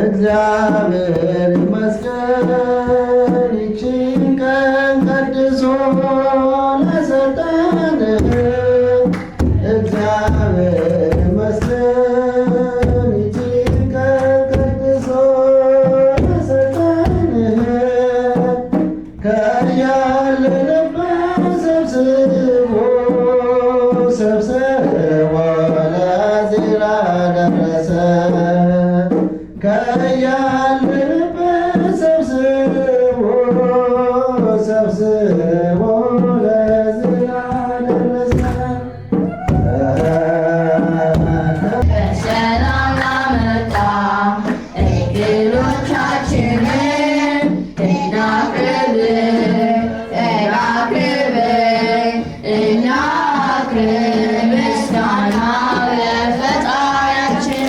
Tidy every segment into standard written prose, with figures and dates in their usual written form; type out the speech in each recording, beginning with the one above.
እግዚአብሔር ይመስገን ይህችን ቀን ቀድሶ ለሰጠን። እግዚአብሔር ይመስገን ይህችን ቀን ቀድሶ ለሰጠን። ከያለንበት ሰብስቦ ለዚህ ላደረሰን ከያለንበት ሰብስቦ ለዚህ ላደረሰን በሰላም ላመጣ እንግዶቻችንን እናቅርብ ምስጋና ለፈጣሪያችን።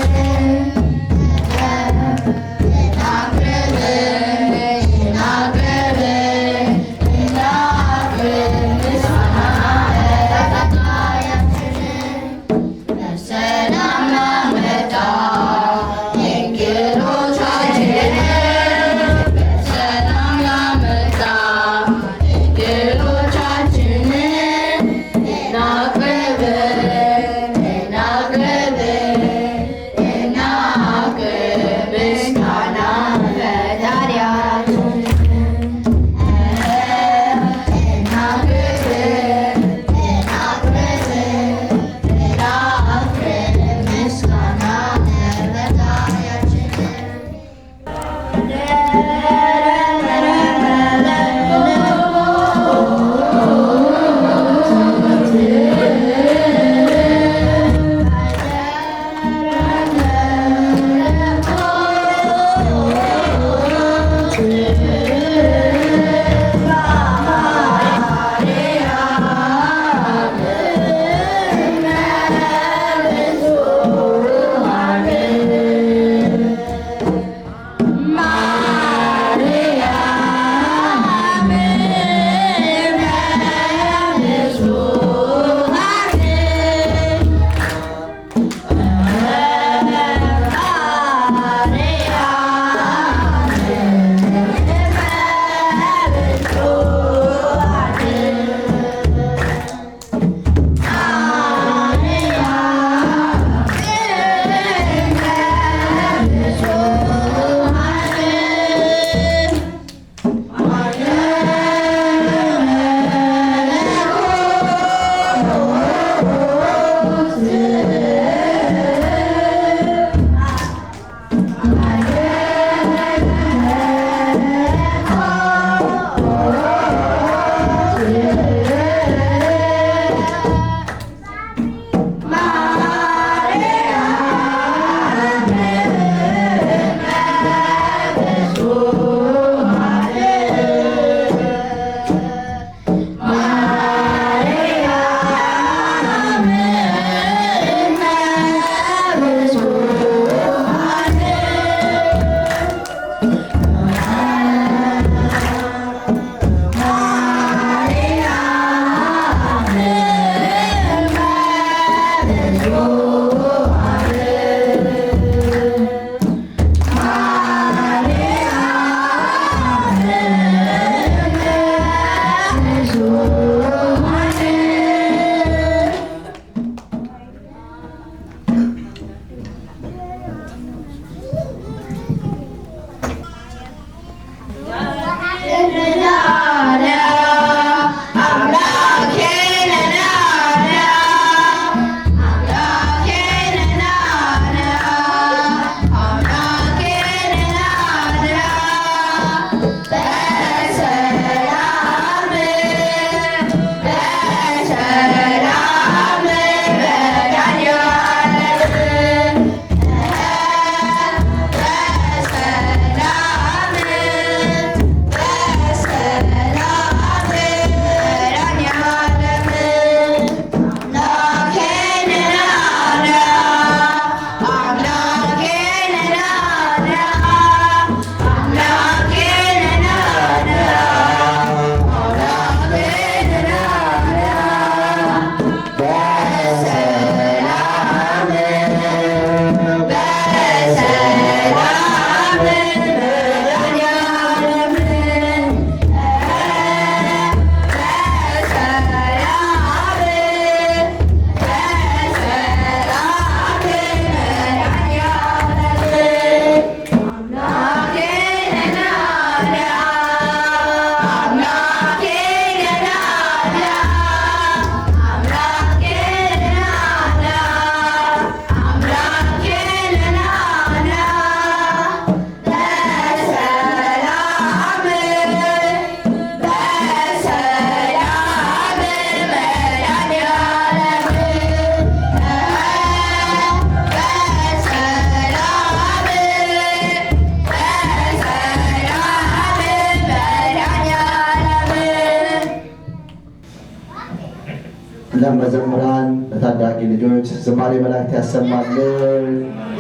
ለመዘምራን ለታዳጊ ልጆች ዝማሬ መላእክት ያሰማልን፣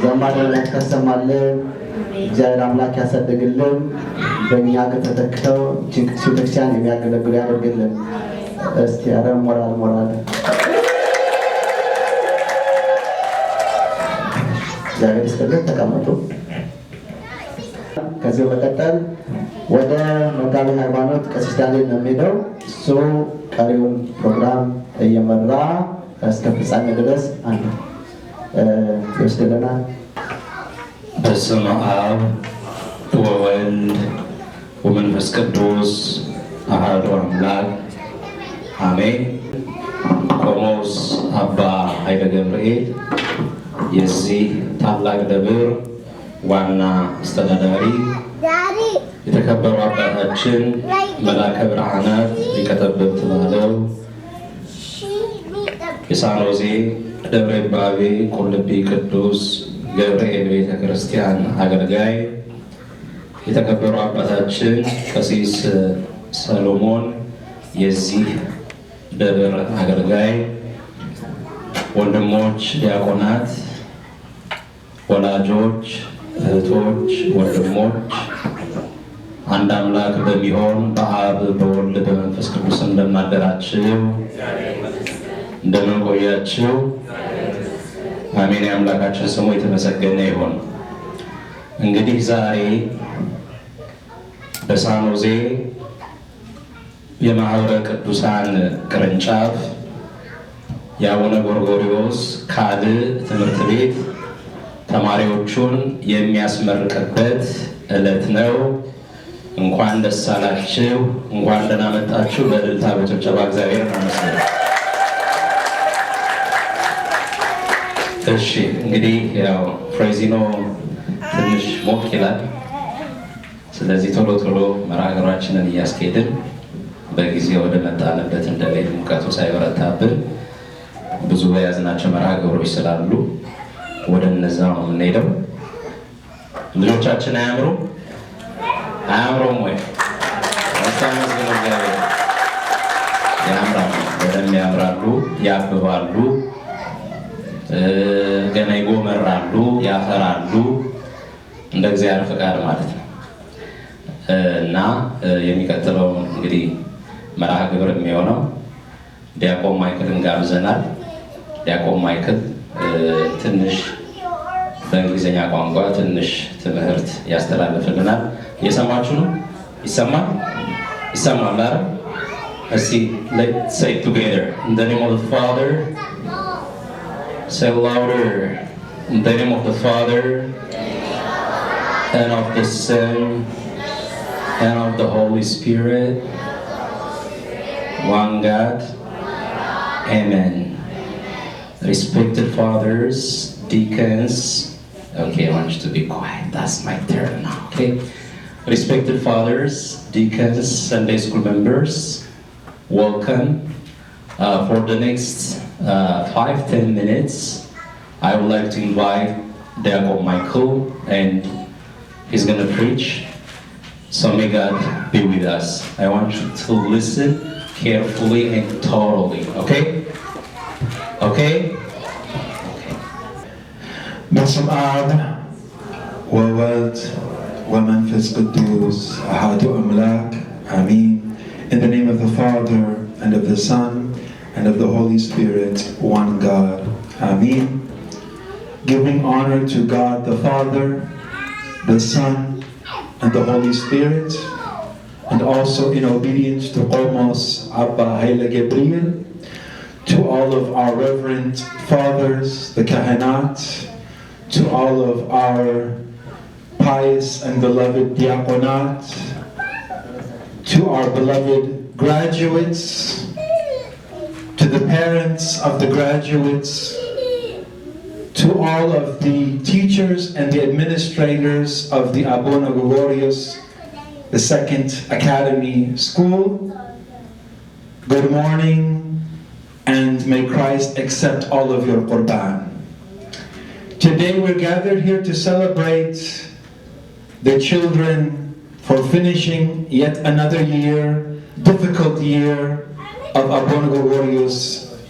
ዘማሬ መላእክት ያሰማልን። እግዚአብሔር አምላክ ያሳድግልን። በእኛ ግን ተተክተው እችን ቅድስት ቤተክርስቲያን የሚያገለግሉ ያደርግልን። እስቲ ኧረ ሞራል እግዚአብሔር ይስጥልን። ተቀመጡ። ከዚህ በመቀጠል ወደ መጋቢ ሃይማኖት ቀሲስ ዳንኤል ነው የሚሄደው። እሱ ቀሪውን ፕሮግራም እየመራ እስከ ፍጻሜ ድረስ አንዱ ይወስድልናል። በስመ አብ ወወልድ ወመንፈስ ቅዱስ አሐዱ አምላክ አሜን። ቆሞስ አባ ኃይለ ገብርኤል የዚህ ታላቅ ደብር ዋና አስተዳዳሪ፣ የተከበሩ አባታችን መልአከ ብርሃናት ሊቀ ጠበብት ባለው የሳኖዜ ደብረ ይባቤ ቁልቢ ቅዱስ ገብርኤል ቤተ ክርስቲያን አገልጋይ፣ የተከበሩ አባታችን ቀሲስ ሰሎሞን የዚህ ደብር አገልጋይ፣ ወንድሞች ዲያቆናት፣ ወላጆች፣ እህቶች፣ ወንድሞች አንድ አምላክ በሚሆን በአብ በወልድ በመንፈስ ቅዱስ እንደምናደራችሁ እንደምንቆያችሁ አሜን። የአምላካችን ስሙ የተመሰገነ ይሁን። እንግዲህ ዛሬ በሳኖዜ የማህበረ ቅዱሳን ቅርንጫፍ የአቡነ ጎርጎርዮስ ካል ትምህርት ቤት ተማሪዎቹን የሚያስመርቅበት ዕለት ነው። እንኳን ደስ አላችሁ፣ እንኳን ደህና መጣችሁ። በእልልታ በጭብጨባ እግዚአብሔር እናመስግን። እሺ እንግዲህ ያው ፍሬዚኖ ትንሽ ሞቅ ይላል። ስለዚህ ቶሎ ቶሎ መርሃ ግብራችንን እያስኬድን በጊዜ ወደ መጣንበት እንደሌል ሙቀቱ ሳይበረታብን ብዙ በያዝናቸው መርሃ ግብሮች ስላሉ ወደ እነዛው ነው የምንሄደው። ልጆቻችን አያምሩም? አያምሩም ወይ? አስተማዝገን እግዚአብሔር ያምራሉ፣ በደንብ ያምራሉ፣ ያብባሉ፣ ገና ይጎመራሉ፣ ያፈራሉ እንደ እግዚአብሔር ፈቃድ ማለት ነው። እና የሚቀጥለው እንግዲህ መርሃ ግብር የሚሆነው ዲያቆን ማይክልን ጋብዘናል። ዲያቆን ማይክል ትንሽ በእንግሊዝኛ ቋንቋ ትንሽ ትምህርት ያስተላልፍልናል። እየሰማችሁ ነው? ይሰማል? ይሰማል አይደል? እስቲ let's say together in the name of the Father, say louder, in the name of the Father and of the Son and of the Holy Spirit, one God, amen. Respected fathers, deacons, okay, I want you to be quiet, that's my turn now, okay? Respected fathers, deacons, Sunday school members, welcome. For the next 5-10 minutes, I would like to invite Diakon Michael, and he's going to preach. So may God be with us. I want you to listen carefully and totally, okay? Okay? በስመ አብ ወወልድ ወመንፈስ ቅዱስ አሐዱ አምላክ አሜን። In the name of the Father and of the Son and of the Holy Spirit, one God. Amen. Giving honor to God the Father, the Son, and the Holy Spirit, and also in obedience to Qomos Abba Haile Gabriel, to all of our reverend fathers, the Kahanat, to all of our pious and beloved diaconat, to our beloved graduates, to the parents of the graduates, to all of the teachers and the administrators of the Abuna Gregorius, the Second Academy School. Good morning, and may Christ accept all of your Qurban. Today we're gathered here to celebrate the children for finishing yet another year, difficult year of Abuna Gregorius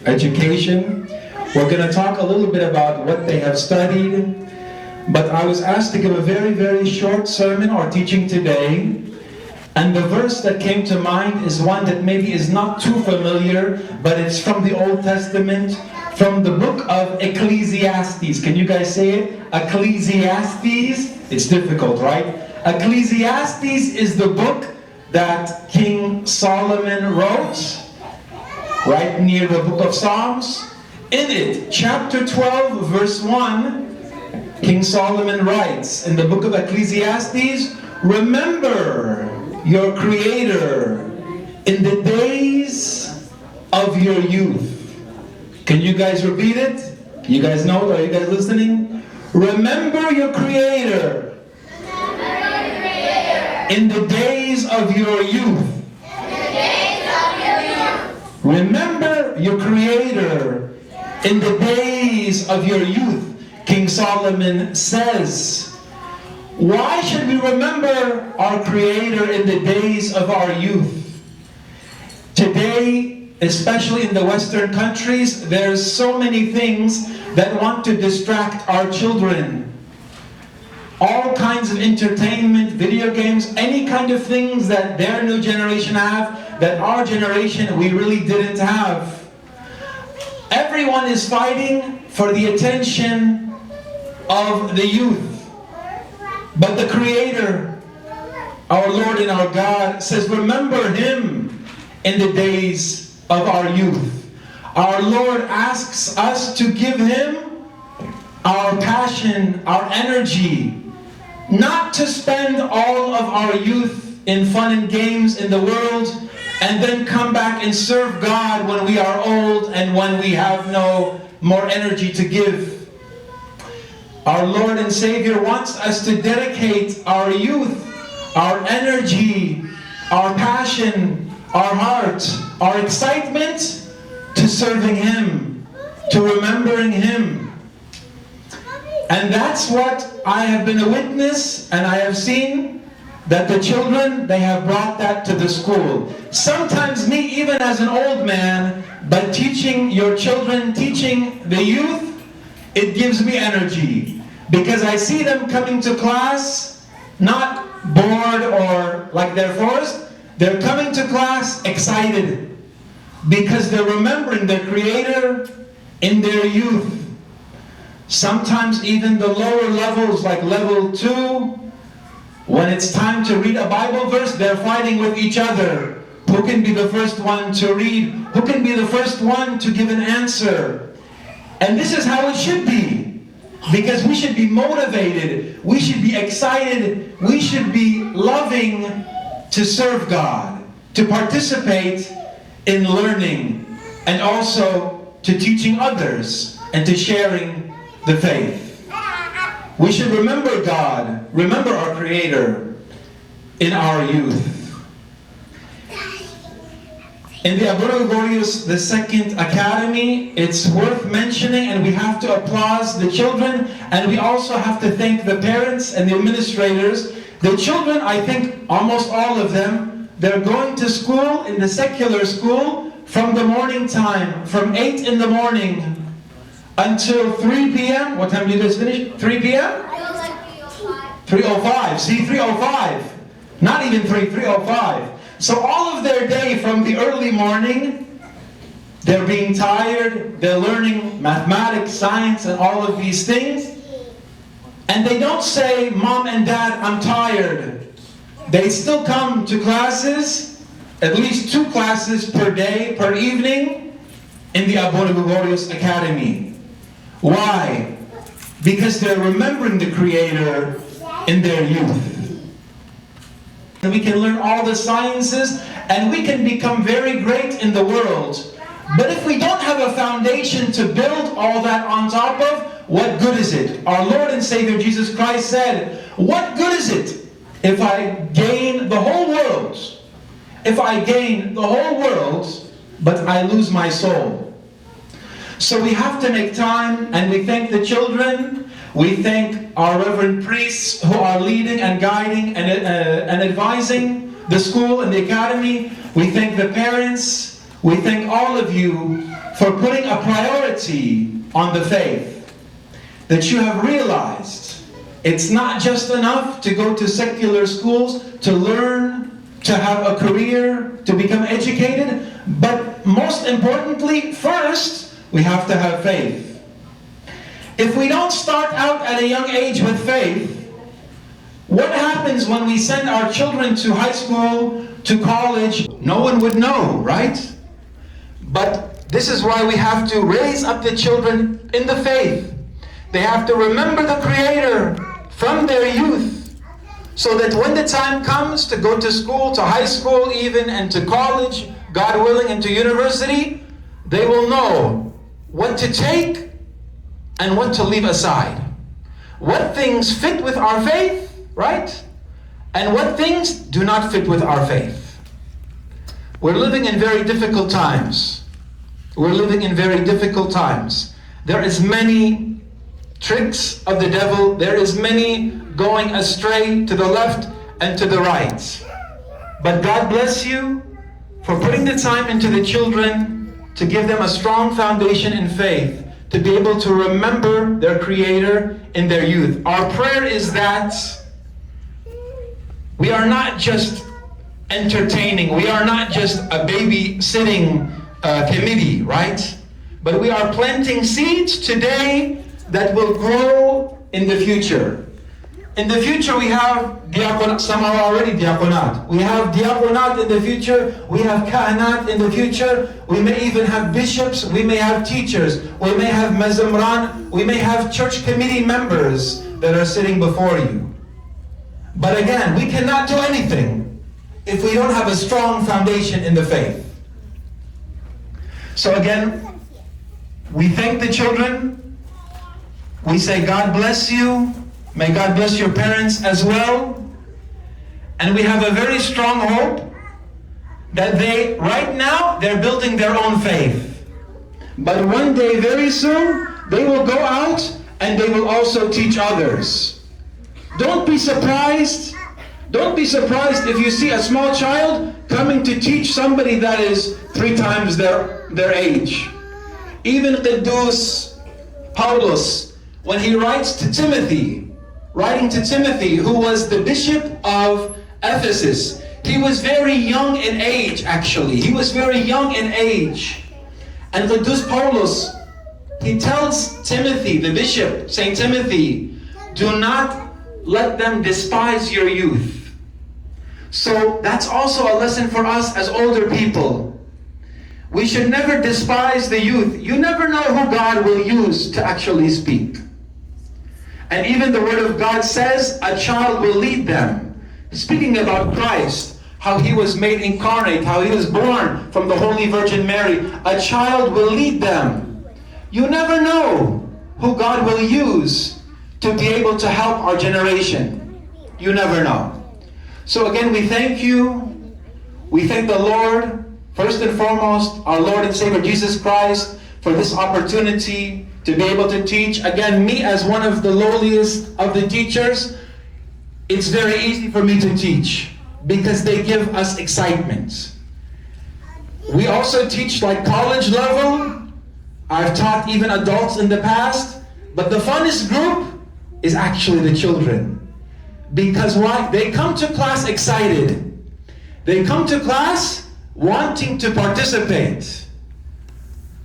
education. We're going to talk a little bit about what they have studied. But I was asked to give a very, very short sermon or teaching today. And the verse that came to mind is one that maybe is not too familiar, but it's from the Old Testament, from the book of Ecclesiastes. Can you guys say it? Ecclesiastes? It's difficult, right? Ecclesiastes is the book that King Solomon wrote, right near the book of Psalms. In it, chapter 12, verse 1, King Solomon writes in the book of Ecclesiastes, "Remember your Creator in the days of your youth." Can you guys repeat it? You guys know it? Are you guys listening? Remember your Creator in the days of your youth. Remember your Creator in the days of your youth. King Solomon says, why should we remember our Creator in the days of our youth? Today, especially in the Western countries, there's so many things that want to distract our children. All kinds of entertainment, video games, any kind of things that their new generation have, that our generation we really didn't have. Everyone is fighting for the attention of the youth. But the Creator, our Lord and our God, says, remember Him in the days of our youth. Our Lord asks us to give Him our passion, our energy, not to spend all of our youth in fun and games in the world, and then come back and serve God when we are old and when we have no more energy to give. Our Lord and Savior wants us to dedicate our youth, our energy, our passion, our heart, our excitement to serving Him, to remembering Him. And that's what I have been a witness, and I have seen that the children, they have brought that to the school. Sometimes me, even as an old man, but teaching your children, teaching the youth, it gives me energy. Because I see them coming to class, not bored or like they're forced. They're coming to class excited. Because they're remembering their Creator in their youth. Sometimes even the lower levels, like level 2, when it's time to read a Bible verse, they're fighting with each other. Who can be the first one to read? Who can be the first one to give an answer? And this is how it should be. Because we should be motivated. We should be excited. We should be loving to serve God. To participate in learning. And also to teaching others. And to sharing the faith. We should remember God, remember our Creator in our youth. In the Abu Gregorius II Academy, it's worth mentioning, and we have to applaud the children, and we also have to thank the parents and the administrators. The children, I think almost all of them, they're going to school, in the secular school, from the morning time, from 8 in the morning until 3 p.m. What time do you guys finish? 3 p.m.? 3:05. See, 3:05. Not even 3:05. So all of their day from the early morning, they're being tired, they're learning mathematics, science, and all of these things. And they don't say, Mom and Dad, I'm tired. They still come to classes, at least 2 classes per day, per evening, in the Abu Gregorius Academy. Why? Because they're remembering the Creator in their youth. And we can learn all the sciences, and we can become very great in the world. But if we don't have a foundation to build all that on top of, what good is it? Our Lord and Savior Jesus Christ said, what good is it if I gain the whole world? If I gain the whole world, but I lose my soul. So we have to make time, and we thank the children. We thank our reverend priests who are leading and guiding and advising the school and the academy. We thank the parents. We thank all of you for putting a priority on the faith, that you have realized it's not just enough to go to secular schools, to learn, to have a career, to become educated, but most importantly, first, we have to have faith. If we don't start out at a young age with faith, what happens when we send our children to high school, to college? No one would know, right? But this is why we have to raise up the children in the faith. They have to remember the Creator from their youth, so that when the time comes to go to school, to high school even, and to college, God willing, and to university, they will know what to take and what to leave aside. What things fit with our faith, right? And what things do not fit with our faith. We're living in very difficult times. We're living in very difficult times. There is many tricks of the devil. There is many going astray to the left and to the right. But God bless you for putting the time into the children to give them a strong foundation in faith, to be able to remember their Creator in their youth. Our prayer is that we are not just entertaining, we are not just a babysitting committee, right? But we are planting seeds today that will grow in the future. In the future we have diaconat, some are already diaconat. We have diaconat in the future, we have kahanat in the future, we may even have bishops, we may have teachers, we may have mazamran, we may have church committee members that are sitting before you. But again, we cannot do anything if we don't have a strong foundation in the faith. So again, we thank the children. We say, God bless you. May God bless your parents as well. And we have a very strong hope that right now, they're building their own faith. But one day, very soon, they will go out and they will also teach others. Don't be surprised. Don't be surprised if you see a small child coming to teach somebody that is 3 times their age. Even Qudus Paulus, when he writes to Timothy, who was the bishop of Ephesus, he was very young in age, actually. He was very young in age. And Qudus Paulus, he tells Timothy, the bishop, Saint Timothy, do not let them despise your youth. So that's also a lesson for us as older people. We should never despise the youth. You never know who God will use to actually speak. And even the Word of God says a child will lead them. Speaking about Christ, how He was made incarnate, how He was born from the Holy Virgin Mary, a child will lead them. You never know who God will use to be able to help our generation. You never know. So again, we thank you. We thank the Lord, first and foremost, our Lord and Savior Jesus Christ, for this opportunity to be able to teach. Again, me as one of the lowliest of the teachers, it's very easy for me to teach because they give us excitement. We also teach like college level. I've taught even adults in the past, but the funnest group is actually the children. Because why? They come to class excited. They come to class wanting to participate.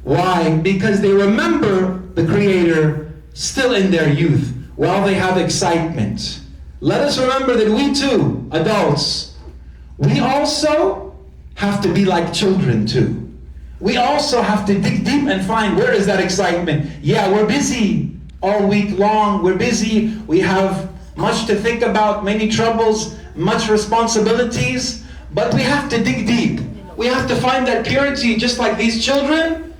Why? Because they remember the Creator still in their youth while they have excitement. Let us remember that we too, adults, we also have to be like children too. We also have to dig deep and find where is that excitement. Yeah, we're busy all week long. We're busy. We have much to think about, many troubles, much responsibilities, but we have to dig deep. We have to find that purity, just like these children,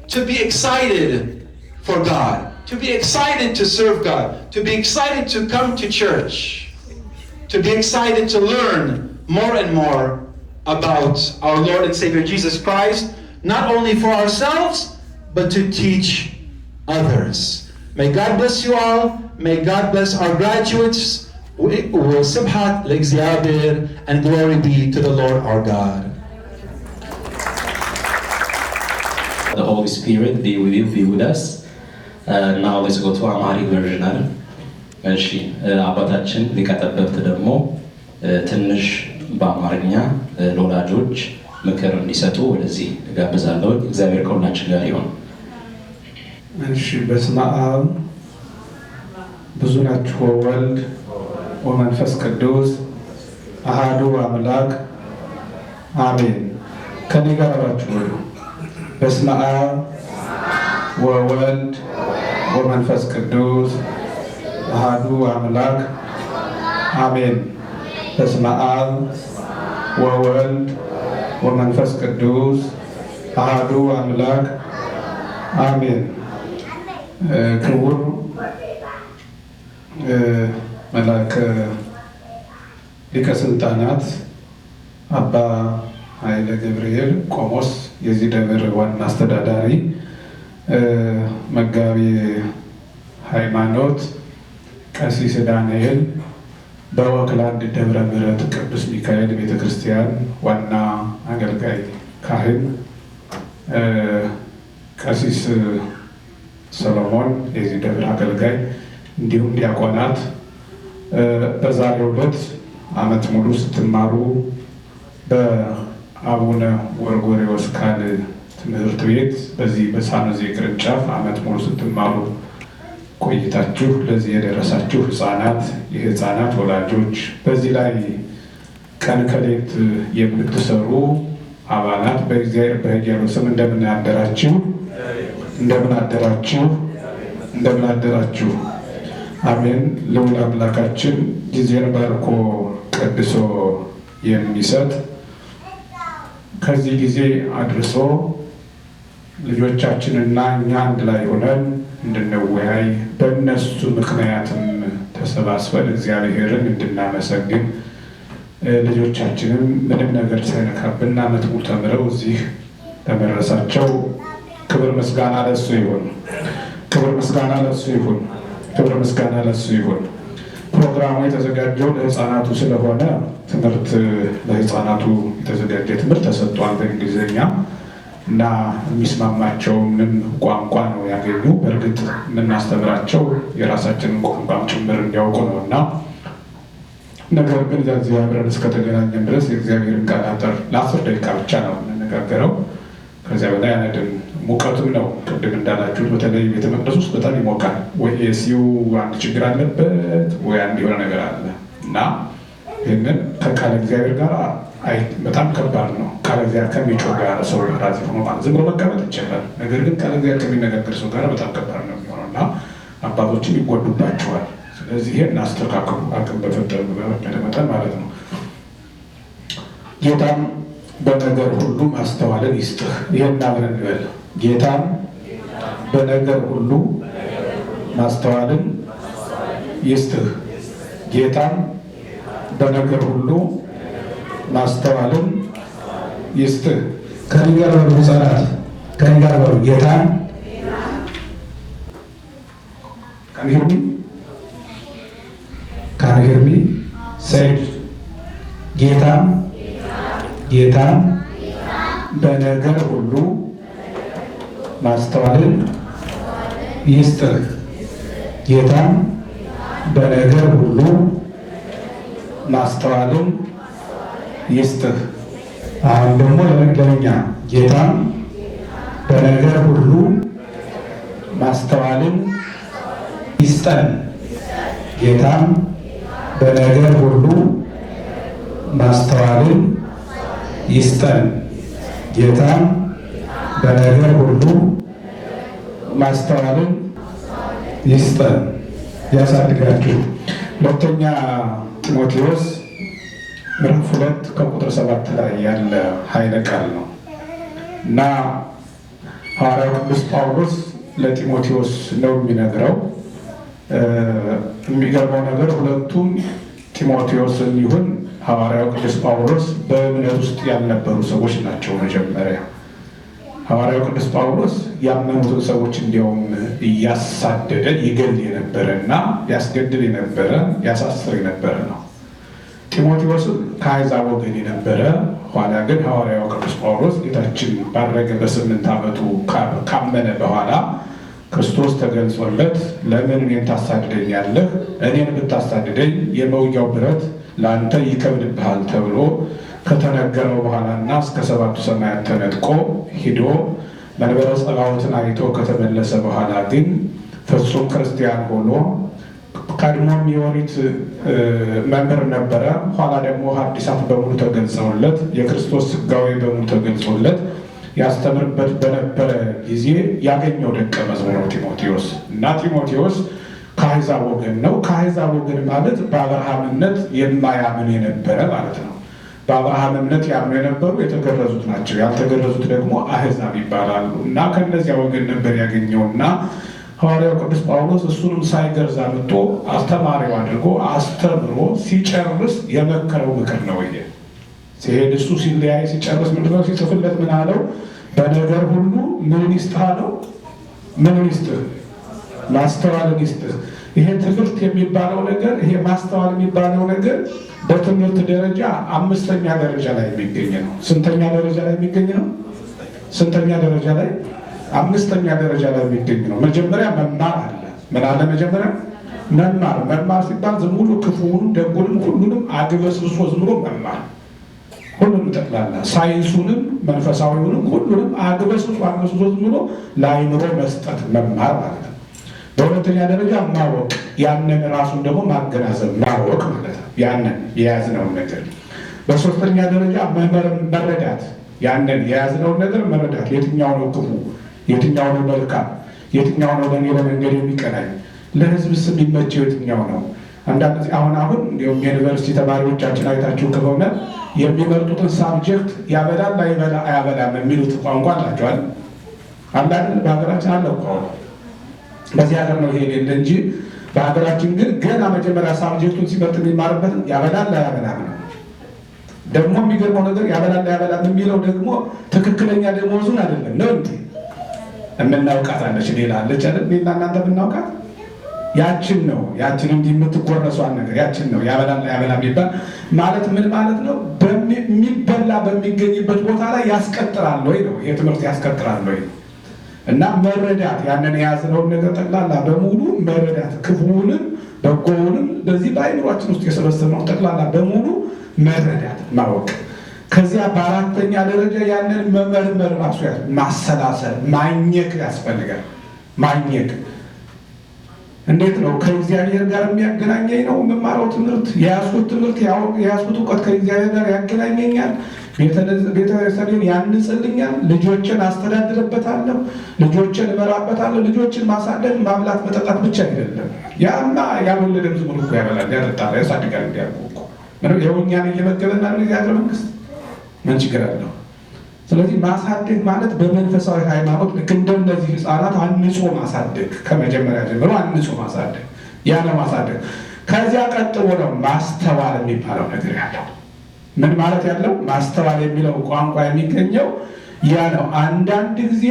to be excited for God, to be excited to serve God, to be excited to come to church, to be excited to learn more and more about our Lord and Savior Jesus Christ, not only for ourselves, but to teach others. May God bless you all. May God bless our graduates. Subhat l'Exhiabir, and glory be to the Lord our God. The Holy Spirit be with you, be with us. Now let's go to Amharic version አይደል? እሺ አባታችን ሊቀ ጠበብት ደግሞ ትንሽ በአማርኛ ለወላጆች ምክር እንዲሰጡ ወደዚህ ጋብዛለሁ። እግዚአብሔር ከሁላችን ጋር ይሁን። እሺ በስመ አብ ብዙ ናችሁ ወወልድ ወመንፈስ ቅዱስ አሃዱ አምላክ አሜን። ከኔ ጋር ናችሁ። በስመ አብ ወወልድ ወመንፈስ ቅዱስ አሃዱ አምላክ አሜን። በስመ አብ ወወልድ ወመንፈስ ቅዱስ አሃዱ አምላክ አሜን። ክቡር መልአከ ሊቀ ስልጣናት አባ ኃይለ ገብርኤል ቆሞስ፣ የዚህ ደብር ዋና አስተዳዳሪ፣ መጋቢ ሃይማኖት ቀሲስ ዳንኤል፣ በኦክላንድ ደብረ ምሕረት ቅዱስ ሚካኤል ቤተክርስቲያን ዋና አገልጋይ ካህን ቀሲስ ሰሎሞን፣ የዚህ ደብር አገልጋይ፣ እንዲሁም ዲያቆናት፣ በዛሬው ዕለት ዓመት ሙሉ ስትማሩ በአቡነ ጎርጎርዮስ ካል ትምህርት ቤት በዚህ በሳኖዜ ቅርንጫፍ ዓመት ሙሉ ስትማሩ ቆይታችሁ ለዚህ የደረሳችሁ ህፃናት፣ የህፃናት ወላጆች፣ በዚህ ላይ ቀን ከሌት የምትሰሩ አባላት በእግዚአብሔር በሕያሉ ስም እንደምን አደራችሁ? እንደምን አደራችሁ? እንደምን አደራችሁ? አሜን። ልዑል አምላካችን ጊዜን ባርኮ ቀድሶ የሚሰጥ ከዚህ ጊዜ አድርሶ ልጆቻችንና እኛ አንድ ላይ ሆነን እንድንወያይ በእነሱ ምክንያትም ተሰባስበን እግዚአብሔርን እንድናመሰግን ልጆቻችንም ምንም ነገር ሳይነካብን ዓመት ሙሉ ተምረው እዚህ በመድረሳቸው ክብር ምስጋና ለሱ ይሁን። ክብር ምስጋና ለሱ ይሁን። ክብር ምስጋና ለሱ ይሁን። ፕሮግራሙ የተዘጋጀው ለህፃናቱ ስለሆነ ትምህርት ለህፃናቱ የተዘጋጀ ትምህርት ተሰጥቷል በእንግሊዝኛ እና የሚስማማቸውንም ቋንቋ ነው ያገኙ። በእርግጥ የምናስተምራቸው የራሳችንን ቋንቋም ጭምር እንዲያውቁ ነው እና ነገር ግን እዚህ አብረን እስከተገናኘን ድረስ የእግዚአብሔርን ቃል አጠር ለ10 ደቂቃ ብቻ ነው የምንነጋገረው። ከዚያ በላይ አነድም። ሙቀቱም ነው ቅድም እንዳላችሁት፣ በተለይ ቤተ መቅደስ ውስጥ በጣም ይሞቃል። ወይ ኤሲው አንድ ችግር አለበት ወይ አንድ የሆነ ነገር አለ እና ይህንን ከቃለ እግዚአብሔር ጋር በጣም ከባድ ነው። ቃለ እግዚአብሔር ከሚጮህ ጋር ሰው ራዚ ሆኖ ማለት ዝም ብሎ መቀመጥ ይችላል። ነገር ግን ቃለ እግዚአብሔር ከሚነጋገር ሰው ጋር በጣም ከባድ ነው የሚሆነው እና አባቶችም ይጎዱባቸዋል። ስለዚህ ይሄን አስተካክሉ፣ አቅም በፈጠረ መጠን ማለት ነው። ጌታም በነገር ሁሉ ማስተዋልን ይስጥህ። ይሄን አብረን እንበል። ጌታም በነገር ሁሉ ማስተዋልን ይስጥህ። ጌታም በነገር ሁሉ ማስተዋልን ይስጥህ። ከኔ ጋር በሉ ህፃናት፣ ከኔ ጋር በሉ። ጌታም Can you hear me? Say it. ጌታም በነገር ሁሉ ማስተዋልን ይስጥህ። ጌታም በነገር ሁሉ ማስተዋልን ይስጥህ። አሁን ደግሞ ለእኛ ጌታም በነገር ሁሉ ማስተዋልን ይስጠን። ጌታም በነገር ሁሉ ማስተዋልን ይስጠን። ጌታም በነገር ሁሉ ማስተዋልን ይስጠን። ያሳድጋችሁ። ሁለተኛ ጢሞቴዎስ ምዕራፍ 2 ከቁጥር 7 ላይ ያለ ኃይለ ቃል ነው እና ሐዋርያው ቅዱስ ጳውሎስ ለጢሞቴዎስ ነው የሚነግረው። የሚገርመው ነገር ሁለቱም ጢሞቴዎስን ይሁን ሐዋርያው ቅዱስ ጳውሎስ በእምነት ውስጥ ያልነበሩ ሰዎች ናቸው። መጀመሪያ ሐዋርያው ቅዱስ ጳውሎስ ያመኑትን ሰዎች እንዲያውም እያሳደደ ይገል የነበረ እና ያስገድል የነበረ ያሳስር የነበረ ነው። ጢሞቴዎስም ከአሕዛብ ወገን የነበረ ኋላ ግን ሐዋርያው ቅዱስ ጳውሎስ ጌታችን ባረገ በ8 ዓመቱ ካመነ በኋላ ክርስቶስ ተገልጾለት ለምን እኔን ታሳድደኛለህ? እኔን ብታሳድደኝ የመውጊያው ብረት ለአንተ ይከብድብሃል ተብሎ ከተነገረው በኋላና እስከ 7ቱ ሰማያት ተነጥቆ ሂዶ መንበረ ጸባዖትን አይቶ ከተመለሰ በኋላ ግን ፍጹም ክርስቲያን ሆኖ ቀድሞም የኦሪት መምህር ነበረ። ኋላ ደግሞ ሐዲሳት በሙሉ ተገልጸውለት የክርስቶስ ሥጋዌ በሙሉ ተገልጾለት ያስተምርበት በነበረ ጊዜ ያገኘው ደቀ መዝሙር ነው ጢሞቴዎስ። እና ጢሞቴዎስ ከአሕዛብ ወገን ነው። ከአሕዛብ ወገን ማለት በአብርሃምነት የማያምን የነበረ ማለት ነው። በአብርሃም እምነት ያምኑ የነበሩ የተገረዙት ናቸው። ያልተገረዙት ደግሞ አሕዛብ ይባላሉ። እና ከእነዚያ ወገን ነበር ያገኘውና ሐዋርያው ቅዱስ ጳውሎስ እሱንም ሳይገርዝ አምጥቶ አስተማሪው አድርጎ አስተምሮ ሲጨርስ የመከረው ምክር ነው። ይሄ ሲሄድ እሱ ሲለያይ ሲጨርስ ምንድነው ሲጽፍለት ምን አለው? በነገር ሁሉ ምን ይስጥህ አለው? ምን ይስጥህ? ማስተዋልን ይስጥህ። ይሄ ትምህርት የሚባለው ነገር ይሄ ማስተዋል የሚባለው ነገር በትምህርት ደረጃ 5ኛ ደረጃ ላይ የሚገኝ ነው። ስንተኛ ደረጃ ላይ የሚገኝ ነው? ስንተኛ ደረጃ ላይ? 5ኛ ደረጃ ላይ የሚገኝ ነው። መጀመሪያ መማር አለ። ምን አለ መጀመሪያ? መማር። መማር ሲባል ዝም ብሎ ክፉውንም ደጉንም ሁሉንም አግበስብሶ ዝም ብሎ መማር፣ ሁሉንም ጠቅላላ ሳይንሱንም መንፈሳዊውንም ሁሉንም አግበስብሶ ዝም ብሎ ለአይምሮ መስጠት መማር ማለት ነው። በሁለተኛ ደረጃ ማወቅ፣ ያንን ራሱን ደግሞ ማገናዘብ ማወቅ ማለት ነው። ያንን የያዝነውን ነገር። በሶስተኛ ደረጃ መረዳት፣ ያንን የያዝነውን ነገር መረዳት። የትኛው ነው ክፉ፣ የትኛው ነው መልካም፣ የትኛው ነው ለእኔ ለመንገድ የሚቀናኝ፣ ለሕዝብስ የሚመቸው የትኛው ነው? አንዳንድ አሁን እንዲሁም የዩኒቨርሲቲ ተማሪዎቻችን አይታችሁ ከሆነ የሚመርጡትን ሳብጀክት ያበላል አያበላም የሚሉት ቋንቋ አላቸዋል። አንዳንድ በሀገራችን አለ እኮ በዚህ ሀገር ነው ይሄ የሌለ እንጂ በሀገራችን ግን ገና መጀመሪያ ሳብጀክቱን ሲመርጥ የሚማርበት ያበላል አያበላም ነው። ደግሞ የሚገርመው ነገር ያበላል አያበላም የሚለው ደግሞ ትክክለኛ ደሞዙን አይደለም ነው እንጂ የምናውቃት አለች፣ ሌላ አለች አይደል? ሌላ እናንተ ብናውቃት ያችን ነው እንዲህ የምትጎረሷን ነገር ያችን ነው ያበላል አያበላም ይባል ማለት ምን ማለት ነው? በሚበላ በሚገኝበት ቦታ ላይ ያስቀጥራል ወይ ነው ይሄ ትምህርት ያስቀጥራል ወይ? እና መረዳት፣ ያንን የያዝነውን ነገር ጠቅላላ በሙሉ መረዳት፣ ክፉውንም በጎውንም በዚህ በአይምሯችን ውስጥ የሰበሰብነው ጠቅላላ በሙሉ መረዳት ማወቅ። ከዚያ በአራተኛ ደረጃ ያንን መመርመር ራሱ ማሰላሰል ማኘክ ያስፈልጋል። ማኘክ እንዴት ነው? ከእግዚአብሔር ጋር የሚያገናኘኝ ነው የምማረው ትምህርት፣ የያዝኩት ትምህርት የያዝኩት እውቀት ከእግዚአብሔር ጋር ያገናኘኛል፣ ቤተሰቤን ያንጽልኛል፣ ልጆችን አስተዳድርበታለሁ፣ ልጆችን እመራበታለሁ። ልጆችን ማሳደግ ማብላት መጠጣት ብቻ አይደለም። ያማ ያልወለደም ዝም ብሎ እኮ ያበላል ያጠጣል ያሳድጋል እንዲያልኩ እኮ የውኛን እየመገበና እግዚአብሔር መንግስት ምን ችግር አለው? ስለዚህ ማሳደግ ማለት በመንፈሳዊ ሃይማኖት ልክ እንደነዚህ ህፃናት አንጾ ማሳደግ፣ ከመጀመሪያ ጀምሮ አንጾ ማሳደግ፣ ያ ነው ማሳደግ። ከዚያ ቀጥሎ ነው ማስተዋል የሚባለው ነገር ያለው። ምን ማለት ያለው? ማስተዋል የሚለው ቋንቋ የሚገኘው ያ ነው። አንዳንድ ጊዜ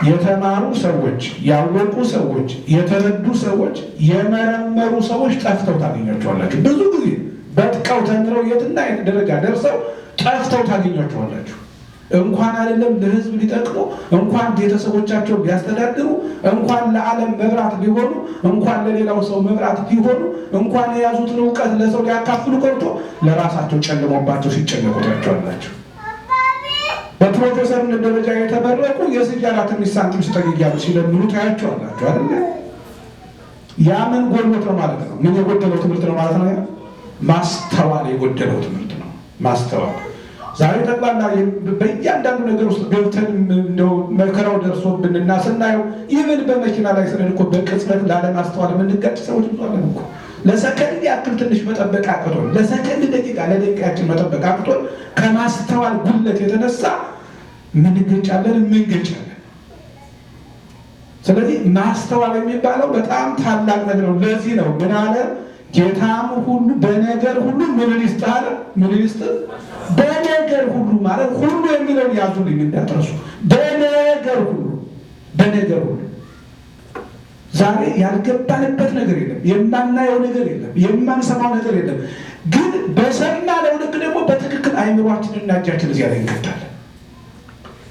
የተማሩ ሰዎች፣ ያወቁ ሰዎች፣ የተረዱ ሰዎች፣ የመረመሩ ሰዎች ጠፍተው ታገኛቸዋላችሁ። ብዙ ጊዜ በጥቀው ተምረው የትና የት ደረጃ ደርሰው ጠፍተው ታገኛቸዋላችሁ። እንኳን አይደለም ለህዝብ ሊጠቅሙ፣ እንኳን ቤተሰቦቻቸው ሊያስተዳድሩ፣ እንኳን ለዓለም መብራት ሊሆኑ፣ እንኳን ለሌላው ሰው መብራት ሊሆኑ፣ እንኳን የያዙትን እውቀት ለሰው ሊያካፍሉ ቀርቶ ለራሳቸው ጨልሞባቸው ሲጨነቁ ታያቸዋላችሁ። በፕሮፌሰርነት ደረጃ የተመረቁ የስጃራ ትንሽ ሳንቲም ስጠኝ እያሉ ሲለምኑ ታያቸዋላችሁ አይደል? ያ ምን ጎድሎት ነው ማለት ነው? ምን የጎደለው ትምህርት ነው ማለት ነው? ማስተዋል የጎደለው ትምህርት ነው። ማስተዋል ዛሬ ጠቅላላ በእያንዳንዱ ነገር ውስጥ ገብተን እንደው መከራው ደርሶብንና ስናየው ይህን በመኪና ላይ ስንል እኮ በቅጽበት ላለማስተዋል የምንጋጭ ሰዎች ብዙ አለን እኮ። ለሰከንድ ያክል ትንሽ መጠበቅ አቅቶን፣ ለሰከንድ ደቂቃ ለደቂቃችን መጠበቅ አቅቶን ከማስተዋል ጉለት የተነሳ ምንገጫለን። ስለዚህ ማስተዋል የሚባለው በጣም ታላቅ ነገር ነው። ለዚህ ነው ምን አለ ጌታም ሁሉ በነገር ሁሉ ምን ይስጥህ አለ። ምን ይስጥህ? በነገር ሁሉ ማለት ሁሉ የሚለውን ያዙልኝ እንዳትረሱ። በነገር ሁሉ፣ በነገር ሁሉ። ዛሬ ያልገባንበት ነገር የለም፣ የማናየው ነገር የለም፣ የማንሰማው ነገር የለም። ግን በሰማነው ልክ ደግሞ በትክክል አይምሯችንና እጃችን እዚያ ላይ እንከታለን።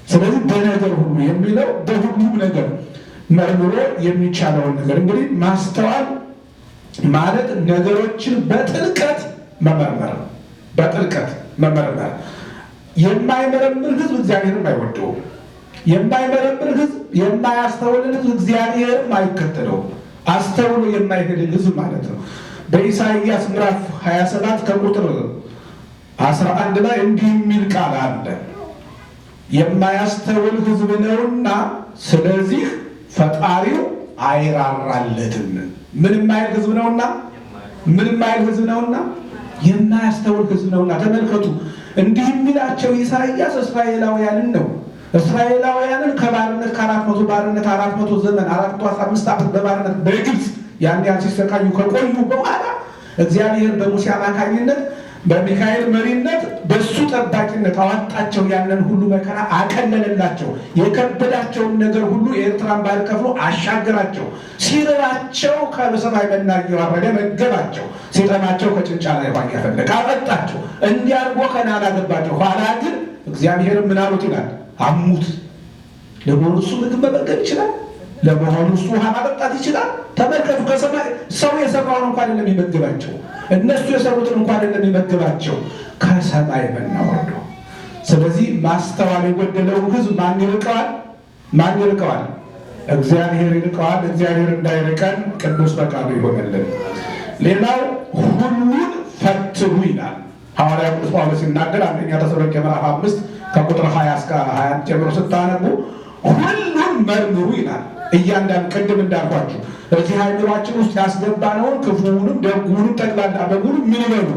ስለዚህ በነገር ሁሉ የሚለው በሁሉም ነገር መርምሮ የሚቻለውን ነገር እንግዲህ ማስተዋል ማለት ነገሮችን በጥልቀት መመርመር ነው። በጥልቀት መመርመር። የማይመረምር ሕዝብ እግዚአብሔርም አይወደውም። የማይመረምር ሕዝብ፣ የማያስተውልን ሕዝብ እግዚአብሔርም አይከተለውም። አስተውሎ የማይሄድ ሕዝብ ማለት ነው። በኢሳይያስ ምዕራፍ 27 ከቁጥር 11 ላይ እንዲህ የሚል ቃል አለ። የማያስተውል ሕዝብ ነውና ስለዚህ ፈጣሪው አይራራለትም። ምንም አይል ሕዝብ ነውና፣ ምንም አይል ሕዝብ ነውና፣ የማያስተውል ሕዝብ ነውና። ተመልከቱ፣ እንዲህ የሚላቸው ኢሳይያስ እስራኤላውያንን ነው። እስራኤላውያንን ከባርነት ከ400 ባርነት 400 ዘመን 415 ዓመት በባርነት በግብፅ ያን ያህል ሲሰቃዩ ከቆዩ በኋላ እግዚአብሔር በሙሴ አማካኝነት በሚካኤል መሪነት በሱ ጠባቂነት አወጣቸው። ያንን ሁሉ መከራ አቀለለላቸው። የከበዳቸውን ነገር ሁሉ የኤርትራን ባህር ከፍሎ አሻገራቸው። ሲርባቸው ከሰማይ መና እየወረደ መገባቸው። ሲጠማቸው ከጭንጫ ላይ ውሃ እያፈለቀ አጠጣቸው። እንዲህ አድርጎ ከነዓን አገባቸው። ኋላ ግን እግዚአብሔር ምን አሉት ይላል? አሙት። ለመሆኑ እሱ ምግብ መመገብ ይችላል? ለመሆኑ እሱ ውሃ ማጠጣት ይችላል? ተመልከቱ፣ ከሰማይ ሰው የሰራውን እንኳን አይደለም የሚመግባቸው፣ እነሱ የሰሩትን እንኳን አይደለም የሚመግባቸው፣ ከሰማይ መና ወርዶ። ስለዚህ ማስተዋል የጎደለው ሕዝብ ማን ይርቀዋል? ማን ይርቀዋል? እግዚአብሔር ይርቀዋል። እግዚአብሔር እንዳይርቀን ቅዱስ ፈቃዱ ይሆንልን። ሌላው ሁሉን ፈትኑ ይላል ሐዋርያ ቅዱስ ጳውሎስ ሲናገር አንደኛ ተሰሎንቄ ምዕራፍ 5 ከቁጥር 20 እስከ 21 ጀምሮ ስታነቡ ሁሉን መርምሩ ይላል። እያንዳንዱ ቅድም እንዳልኳችሁ እዚህ አይምሯችን ውስጥ ያስገባነውን ክፉውንም ደጉንም ጠቅላላ በሙሉ ምን ይበሉ?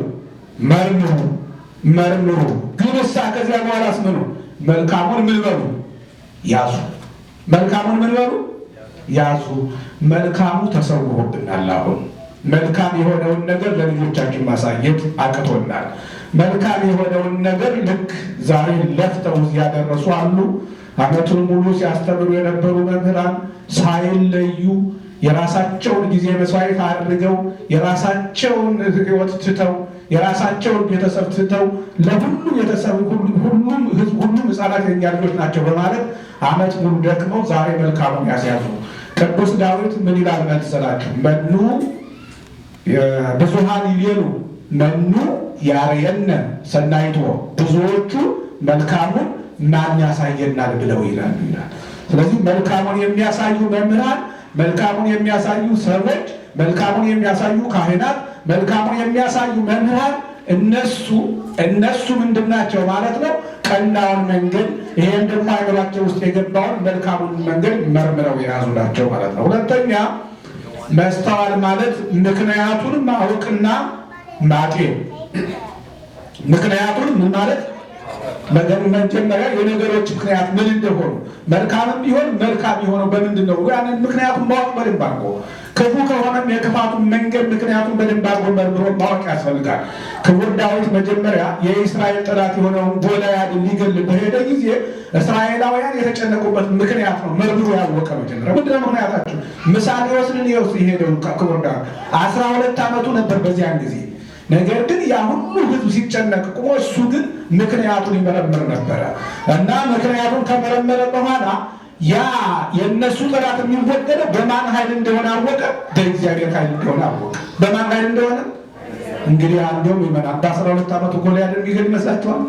መርምሩ፣ መርምሩ። ግን እሳ ከዚያ በኋላስ ምኑ? መልካሙን ምን በሉ? ያዙ። መልካሙን ምን በሉ? ያዙ። መልካሙ ተሰውሮብናል። አሁን መልካም የሆነውን ነገር ለልጆቻችን ማሳየት አቅቶናል። መልካም የሆነውን ነገር ልክ ዛሬ ለፍተው ያደረሱ አሉ። ዓመቱን ሙሉ ሲያስተምሩ የነበሩ መምህራን ሳይለዩ የራሳቸውን ጊዜ መስዋዕት አድርገው የራሳቸውን ሕይወት ትተው የራሳቸውን ቤተሰብ ትተው ለሁሉም ቤተሰብ ሁሉም ሕዝብ ሁሉም ሕፃናት የኛ ልጆች ናቸው በማለት ዓመት ሙሉ ደክመው ዛሬ መልካሙን ያስያዙ። ቅዱስ ዳዊት ምን ይላል መሰላችሁ? መኑ ብዙሃን ይቤሉ መኑ ያርየነ ሰናይቶ፣ ብዙዎቹ መልካሙን ማን ያሳየናል ብለው ይላሉ ይላል። ስለዚህ መልካሙን የሚያሳዩ መምህራን፣ መልካሙን የሚያሳዩ ሰዎች፣ መልካሙን የሚያሳዩ ካህናት፣ መልካሙን የሚያሳዩ መምህራን እነሱ ምንድናቸው ማለት ነው? ቀናውን መንገድ ይሄን ደግሞ አይምሯቸው ውስጥ የገባውን መልካሙን መንገድ መርምረው የያዙ ናቸው ማለት ነው። ሁለተኛ መስተዋል ማለት ምክንያቱን ማወቅና ማጤን። ምክንያቱን ምን ማለት መጀመሪያ የነገሮች ምክንያት ምን እንደሆኑ መልካምም ቢሆን መልካም የሆነው በምንድን ነው? ያንን ምክንያቱን ማወቅ በደንብ አድርጎ፣ ክፉ ከሆነም የክፋቱን መንገድ ምክንያቱን በደንብ አድርጎ መርምሮ ማወቅ ያስፈልጋል። ክቡር ዳዊት መጀመሪያ የእስራኤል ጠላት የሆነውን ጎልያድን ሊገል በሄደ ጊዜ እስራኤላውያን የተጨነቁበት ምክንያት ነው መርምሮ ያወቀ። መጀመሪያ ምንድነው ምክንያታቸው? ምሳሌ ወስድን ይወስ የሄደው ክቡር ዳዊት 12 ዓመቱ ነበር በዚያን ጊዜ። ነገር ግን ያ ሁሉ ሕዝብ ሲጨነቅ ቁሞ እሱ ግን ምክንያቱን ይመረምር ነበረ እና ምክንያቱን ከመረመረ በኋላ ያ የእነሱ ጠላት የሚወገደው በማን ኃይል እንደሆነ አወቀ። በእግዚአብሔር ኃይል እንደሆነ አወቀ። በማን ኃይል እንደሆነ እንግዲህ አንዱም ይመናል። በ12 ዓመቱ ጎልያድን የሚገል ይመስላችኋል?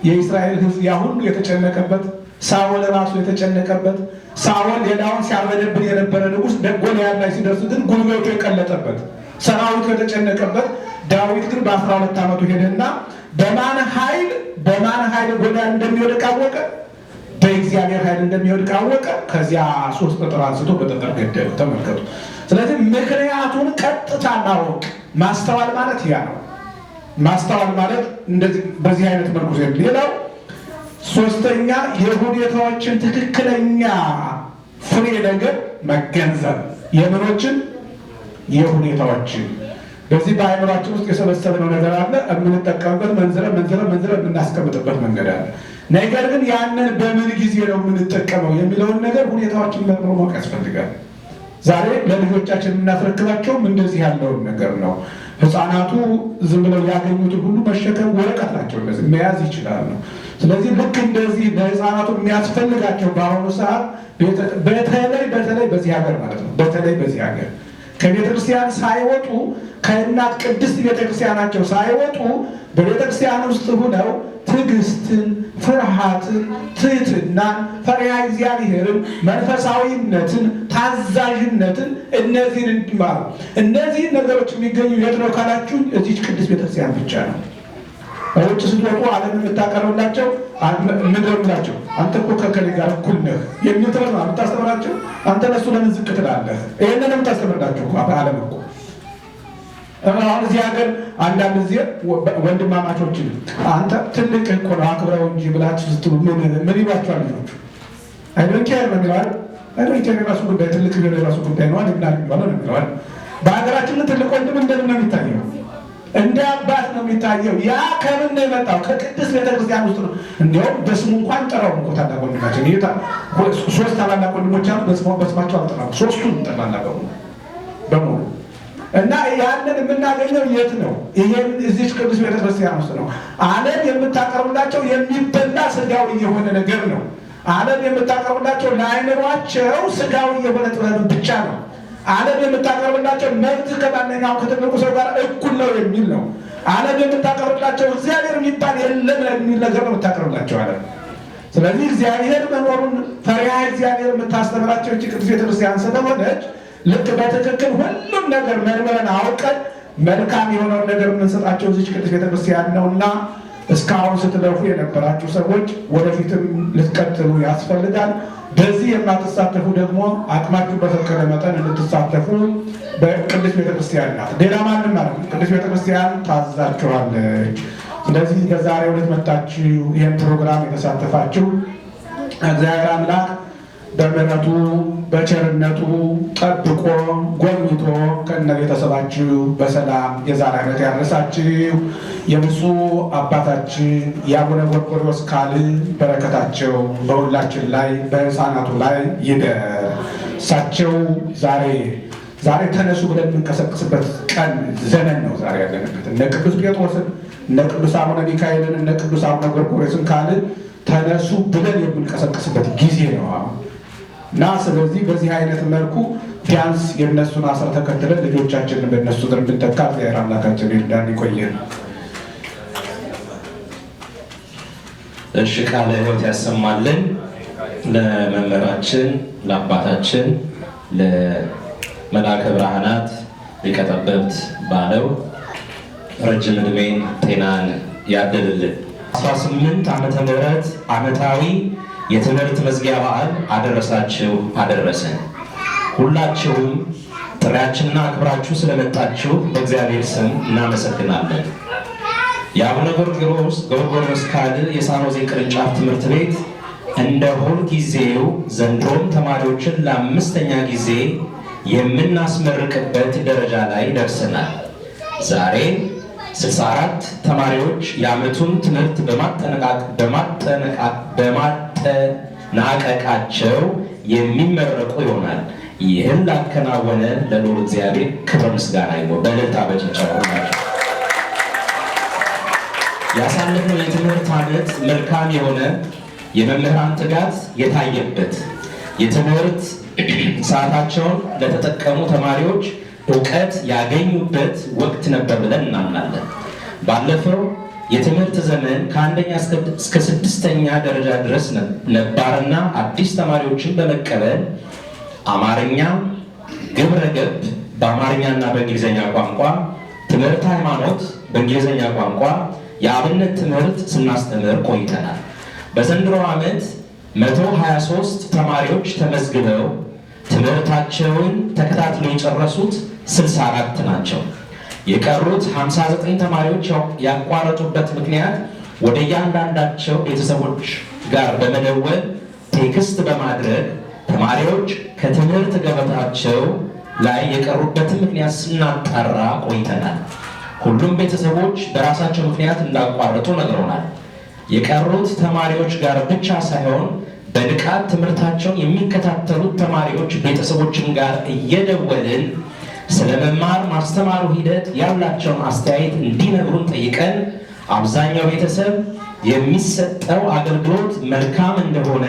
የእስራኤል ሕዝብ ያ ሁሉ የተጨነቀበት፣ ሳኦል ራሱ የተጨነቀበት፣ ሳኦል ሌላውን ሲያበለብን የነበረ ንጉሥ ጎልያድ ላይ ሲደርስ ግን ጉልበቱ የቀለጠበት፣ ሰራዊቱ የተጨነቀበት፣ ዳዊት ግን በ12 ዓመቱ ሄደና በማን ኃይል ጎልያድ እንደሚወድቅ አወቀ። በእግዚአብሔር ኃይል እንደሚወድቅ አወቀ። ከዚያ 3 ቁጥር አንስቶ በጠጠር ገደለ። ተመልከቱ። ስለዚህ ምክንያቱን ቀጥታ ማወቅ ማስተዋል ማለት ያ ነው። ማስተዋል ማለት እንደዚህ በዚህ አይነት መልኩ ነው። ሌላው ሶስተኛ የሁኔታዎችን ትክክለኛ ፍሬ ነገር መገንዘብ። የምኖችን የሁኔታዎችን በዚህ በአእምሯችን ውስጥ የሰበሰብነው ነገር አለ። የምንጠቀምበት መንዝረን የምናስቀምጥበት መንገድ አለ። ነገር ግን ያንን በምን ጊዜ ነው የምንጠቀመው የሚለውን ነገር ሁኔታዎችን መርምሮ ማወቅ ያስፈልጋል። ዛሬ ለልጆቻችን የምናስረክባቸውም እንደዚህ ያለውን ነገር ነው። ህፃናቱ ዝም ብለው ያገኙትን ሁሉ መሸከም ወረቀት ናቸው፣ እነዚህ መያዝ ይችላሉ። ስለዚህ ልክ እንደዚህ ለህፃናቱ የሚያስፈልጋቸው በአሁኑ ሰዓት በተለይ በዚህ ሀገር ማለት ነው፣ በተለይ በዚህ ሀገር ከቤተክርስቲያን ሳይወጡ ከእናት ቅድስት ቤተክርስቲያናቸው ሳይወጡ በቤተክርስቲያን ውስጥ ሁነው ትዕግስትን፣ ፍርሃትን፣ ትህትናን፣ ፈሪሃ እግዚአብሔርን፣ መንፈሳዊነትን፣ ታዛዥነትን እነዚህን እንዲማሩ። እነዚህን ነገሮች የሚገኙ የት ነው ካላችሁ እዚች ቅድስት ቤተክርስቲያን ብቻ ነው። ውጭ ስትወጡ ዓለም የምታቀርብላቸው ምንድነው? አንተ እኮ ከከሌ ጋር እኩል ነህ የሚል ትምህርት ነው የምታስተምራቸው። አንተ ለሱ ለምን ዝቅ ትላለህ? ይህንን የምታስተምርላቸው ዓለም እኮ አሁን እዚህ ሀገር አንዳንድ ጊዜ ወንድማማቾችን አንተ ትልቅ እኮ ነው አክብረው እንጂ ብላችሁ ስትሉ ምን ይሏቸዋል ልጆቹ? አይዶንኬር ነው የሚለዋል። አይዶንኬር የራሱ ጉዳይ፣ ትልቅ የራሱ ጉዳይ ነው የሚለዋል። በሀገራችን ትልቅ ወንድም እንደምን ነው የሚታየው? እንደ አባት ነው የሚታየው። ያ ከምን ነው የመጣው? ከቅድስት ቤተክርስቲያን ውስጥ ነው። እንዲያውም በስሙ እንኳን ጠራው እኮ ታላቅ ወንድማችን። ሶስት ታላላቅ ወንድሞች አሉ። በስማቸው አልጠራም፣ ሶስቱን ጠራና በሙሉ እና ያንን የምናገኘው የት ነው? ይሄን እዚች ቅዱስ ቤተክርስቲያን ውስጥ ነው። ዓለም የምታቀርብላቸው የሚበላ ስጋዊ የሆነ ነገር ነው። ዓለም የምታቀርብላቸው ለአይምሯቸው ስጋዊ የሆነ ጥበብ ብቻ ነው። ዓለም የምታቀርብላቸው መብት ከማንኛውም ከትልቁ ሰው ጋር እኩል ነው የሚል ነው። ዓለም የምታቀርብላቸው እግዚአብሔር የሚባል የለም የሚል ነገር ነው የምታቀርብላቸው ዓለም። ስለዚህ እግዚአብሔር መኖሩን ፈሪሃ እግዚአብሔር የምታስተምራቸው ቅዱስ ቤተክርስቲያን ስለሆነች ልክ በትክክል ሁሉም ነገር መርምረን አውቀን መልካም የሆነውን ነገር የምንሰጣቸው እዚች ቅዱስ ቤተክርስቲያን ነውና እስካሁን ስትለፉ የነበራችሁ ሰዎች ወደፊትም ልትቀጥሉ ያስፈልጋል። በዚህ የማትሳተፉ ደግሞ አቅማችሁ በፈቀደ መጠን እንድትሳተፉ በቅዱስ ቤተክርስቲያን ናት። ሌላ ማንም ማለት ቅዱስ ቤተክርስቲያን ታዛችኋለች። ስለዚህ በዛሬው ዕለት መጣችሁ ይህን ፕሮግራም የተሳተፋችሁ እግዚአብሔር አምላክ በምሕረቱ በቸርነቱ ጠብቆ ጎብኝቶ ከነ ቤተሰባችሁ በሰላም የዛሬ ዓመት ያደረሳችሁ የብፁዕ አባታችን የአቡነ ጎርጎርዮስ ቃል በረከታቸው በሁላችን ላይ በሕፃናቱ ላይ ይደር። እሳቸው ዛሬ ተነሱ ብለን የምንቀሰቅስበት ቀን ዘመን ነው ዛሬ ያለንበት። እነ ቅዱስ ጴጥሮስን እነ ቅዱስ አቡነ ሚካኤልን እነ ቅዱስ አቡነ ጎርጎርዮስን ቃል ተነሱ ብለን የምንቀሰቅስበት ጊዜ ነው እና ስለዚህ በዚህ አይነት መልኩ ቢያንስ የእነሱን አስር ተከትለን ልጆቻችንን በእነሱ ዘር እንድንተካ እግዚአብሔር አምላካችን ይርዳን፣ ይቆየን። እሺ፣ ቃለ ሕይወት ያሰማልን። ለመምህራችን ለአባታችን ለመልአከ ብርሃናት ሊቀ ጠበብት ባለው ረጅም ዕድሜን ጤናን ያድልልን። 18 ዓመተ ምህረት ዓመታዊ የትምህርት መዝጊያ በዓል አደረሳችሁ አደረሰን። ሁላችሁም ጥሪያችንን አክብራችሁ ስለመጣችሁ በእግዚአብሔር ስም እናመሰግናለን። የአቡነ ጎርጎርዮስ ቃል የሳኖዜ ቅርንጫፍ ትምህርት ቤት እንደ ሁል ጊዜው ዘንድሮም ተማሪዎችን ለ5ኛ ጊዜ የምናስመርቅበት ደረጃ ላይ ደርሰናል። ዛሬ 64 ተማሪዎች የዓመቱን ትምህርት በማጠናቀቃቸው የሚመረቁ ይሆናል። ይህን ላከናወነ ለልዑል እግዚአብሔር ክብር ምስጋና ይሁን። በእልልታ በጭብጨባ ናቸው። ያሳለፍነው የትምህርት ዓመት መልካም የሆነ የመምህራን ትጋት የታየበት የትምህርት ሰዓታቸውን ለተጠቀሙ ተማሪዎች እውቀት ያገኙበት ወቅት ነበር ብለን እናምናለን። ባለፈው የትምህርት ዘመን ከ1ኛ እስከ 6ኛ ደረጃ ድረስ ነባርና አዲስ ተማሪዎችን በመቀበል አማርኛ፣ ግብረ ገብ በአማርኛና በእንግሊዝኛ ቋንቋ፣ ትምህርት ሃይማኖት በእንግሊዝኛ ቋንቋ፣ የአብነት ትምህርት ስናስተምር ቆይተናል። በዘንድሮ ዓመት 123 ተማሪዎች ተመዝግበው ትምህርታቸውን ተከታትለው የጨረሱት 64 ናቸው። የቀሩት 59 ተማሪዎች ያቋረጡበት ምክንያት ወደ እያንዳንዳቸው ቤተሰቦች ጋር በመደወል ቴክስት በማድረግ ተማሪዎች ከትምህርት ገበታቸው ላይ የቀሩበትን ምክንያት ስናጣራ ቆይተናል። ሁሉም ቤተሰቦች በራሳቸው ምክንያት እንዳቋረጡ ነግረውናል። የቀሩት ተማሪዎች ጋር ብቻ ሳይሆን በንቃት ትምህርታቸውን የሚከታተሉት ተማሪዎች ቤተሰቦችን ጋር እየደወልን ስለ መማር ማስተማሩ ሂደት ያላቸውን አስተያየት እንዲነግሩን ጠይቀን አብዛኛው ቤተሰብ የሚሰጠው አገልግሎት መልካም እንደሆነ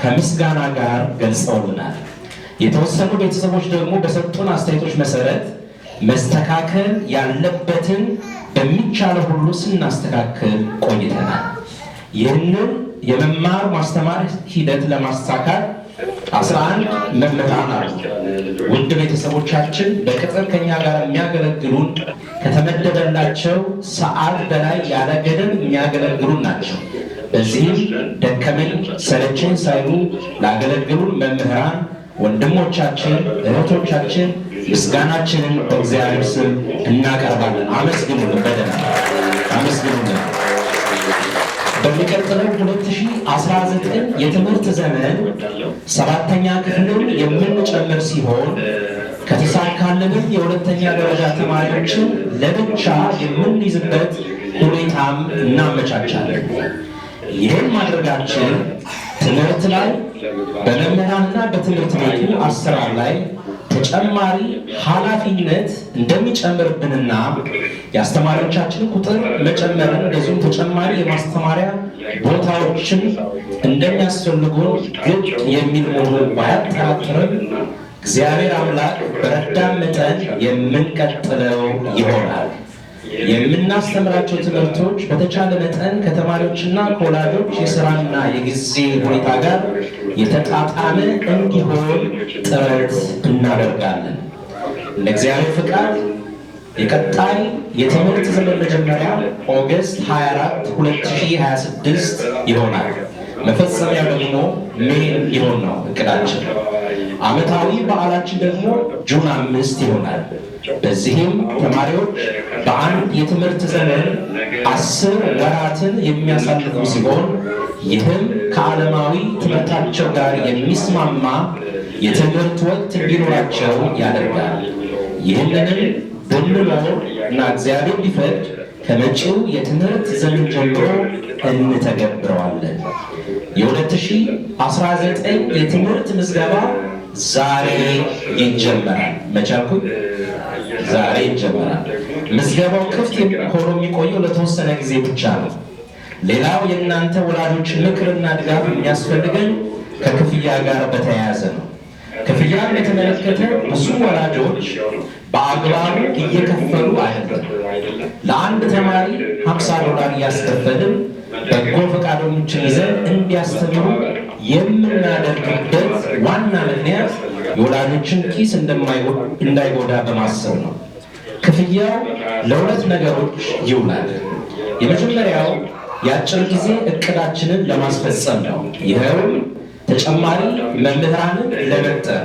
ከምስጋና ጋር ገልጸውልናል። የተወሰኑ ቤተሰቦች ደግሞ በሰጡን አስተያየቶች መሰረት መስተካከል ያለበትን በሚቻለው ሁሉ ስናስተካክል ቆይተናል። ይህንን የመማር ማስተማር ሂደት ለማሳካት 11 መምህራን አሉ። ውድ ቤተሰቦቻችን በቅጥር ከኛ ጋር የሚያገለግሉን ከተመደበላቸው ሰዓት በላይ ያለ ገደብ የሚያገለግሉን ናቸው። በዚህም ደከመኝ ሰለቸኝ ሳይሉ ላገለግሉን መምህራን ወንድሞቻችን፣ እህቶቻችን ምስጋናችንን በእግዚአብሔር ስም እናቀርባለን። አመስግኑልን፣ በደንብ አመስግኑልን። በሚቀጥለው 2019 የትምህርት ዘመን 7ኛ ክፍልን የምንጨምር ሲሆን ከተሳካልንም የሁለተኛ ደረጃ ተማሪዎችን ለብቻ የምንይዝበት ሁኔታም እናመቻቻለን። ይህን ማድረጋችን ትምህርት ላይ በመምህራንና በትምህርት ቤቱ አሰራር ላይ ተጨማሪ ኃላፊነት እንደሚጨምርብንና የአስተማሪዎቻችንን ቁጥር መጨመርን እንደዚሁም ተጨማሪ የማስተማሪያ ቦታዎችን እንደሚያስፈልጉን ግድ የሚል መሆኑን ባያጠራጥርም እግዚአብሔር አምላክ በረዳን መጠን የምንቀጥለው ይሆናል። የምናስተምራቸው ትምህርቶች በተቻለ መጠን ከተማሪዎችና ከወላጆች የስራና የጊዜ ሁኔታ ጋር የተጣጣመ እንዲሆን ጥረት እናደርጋለን። እንደ እግዚአብሔር ፍቃድ የቀጣይ የትምህርት ዘመን መጀመሪያ ኦገስት 24 2026 ይሆናል። መፈጸሚያ ደግሞ ሜይ ይሆን ነው እቅዳችን። ዓመታዊ በዓላችን ደግሞ ጁን 5 ይሆናል። በዚህም ተማሪዎች በአንድ የትምህርት ዘመን 10 ወራትን የሚያሳልፉ ሲሆን ይህም ከዓለማዊ ትምህርታቸው ጋር የሚስማማ የትምህርት ወቅት እንዲኖራቸው ያደርጋል። ይህንንም ብንኖር እና እግዚአብሔር ቢፈቅድ ከመጪው የትምህርት ዘመን ጀምሮ እንተገብረዋለን። የ2019 የትምህርት ምዝገባ ዛሬ ይጀመራል። መቻልኩ ዛሬ ይጀመራል። ምዝገባው ክፍት ሆኖ የሚቆየው ለተወሰነ ጊዜ ብቻ ነው። ሌላው የእናንተ ወላጆች ምክርና ድጋፍ የሚያስፈልገን ከክፍያ ጋር በተያያዘ ነው። ክፍያን በተመለከተ ብዙ ወላጆች በአግባቡ እየከፈሉ አይደለም። ለአንድ ተማሪ $50 እያስከፈልን በጎ ፈቃደኞችን ይዘን እንዲያስተምሩ የምናደርግበት ዋና ምክንያት የወላጆችን ኪስ እንዳይጎዳ በማሰብ ነው። ክፍያው ለሁለት ነገሮች ይውላል። የመጀመሪያው የአጭር ጊዜ እቅዳችንን ለማስፈጸም ነው። ይኸውም ተጨማሪ መምህራንን ለመቅጠር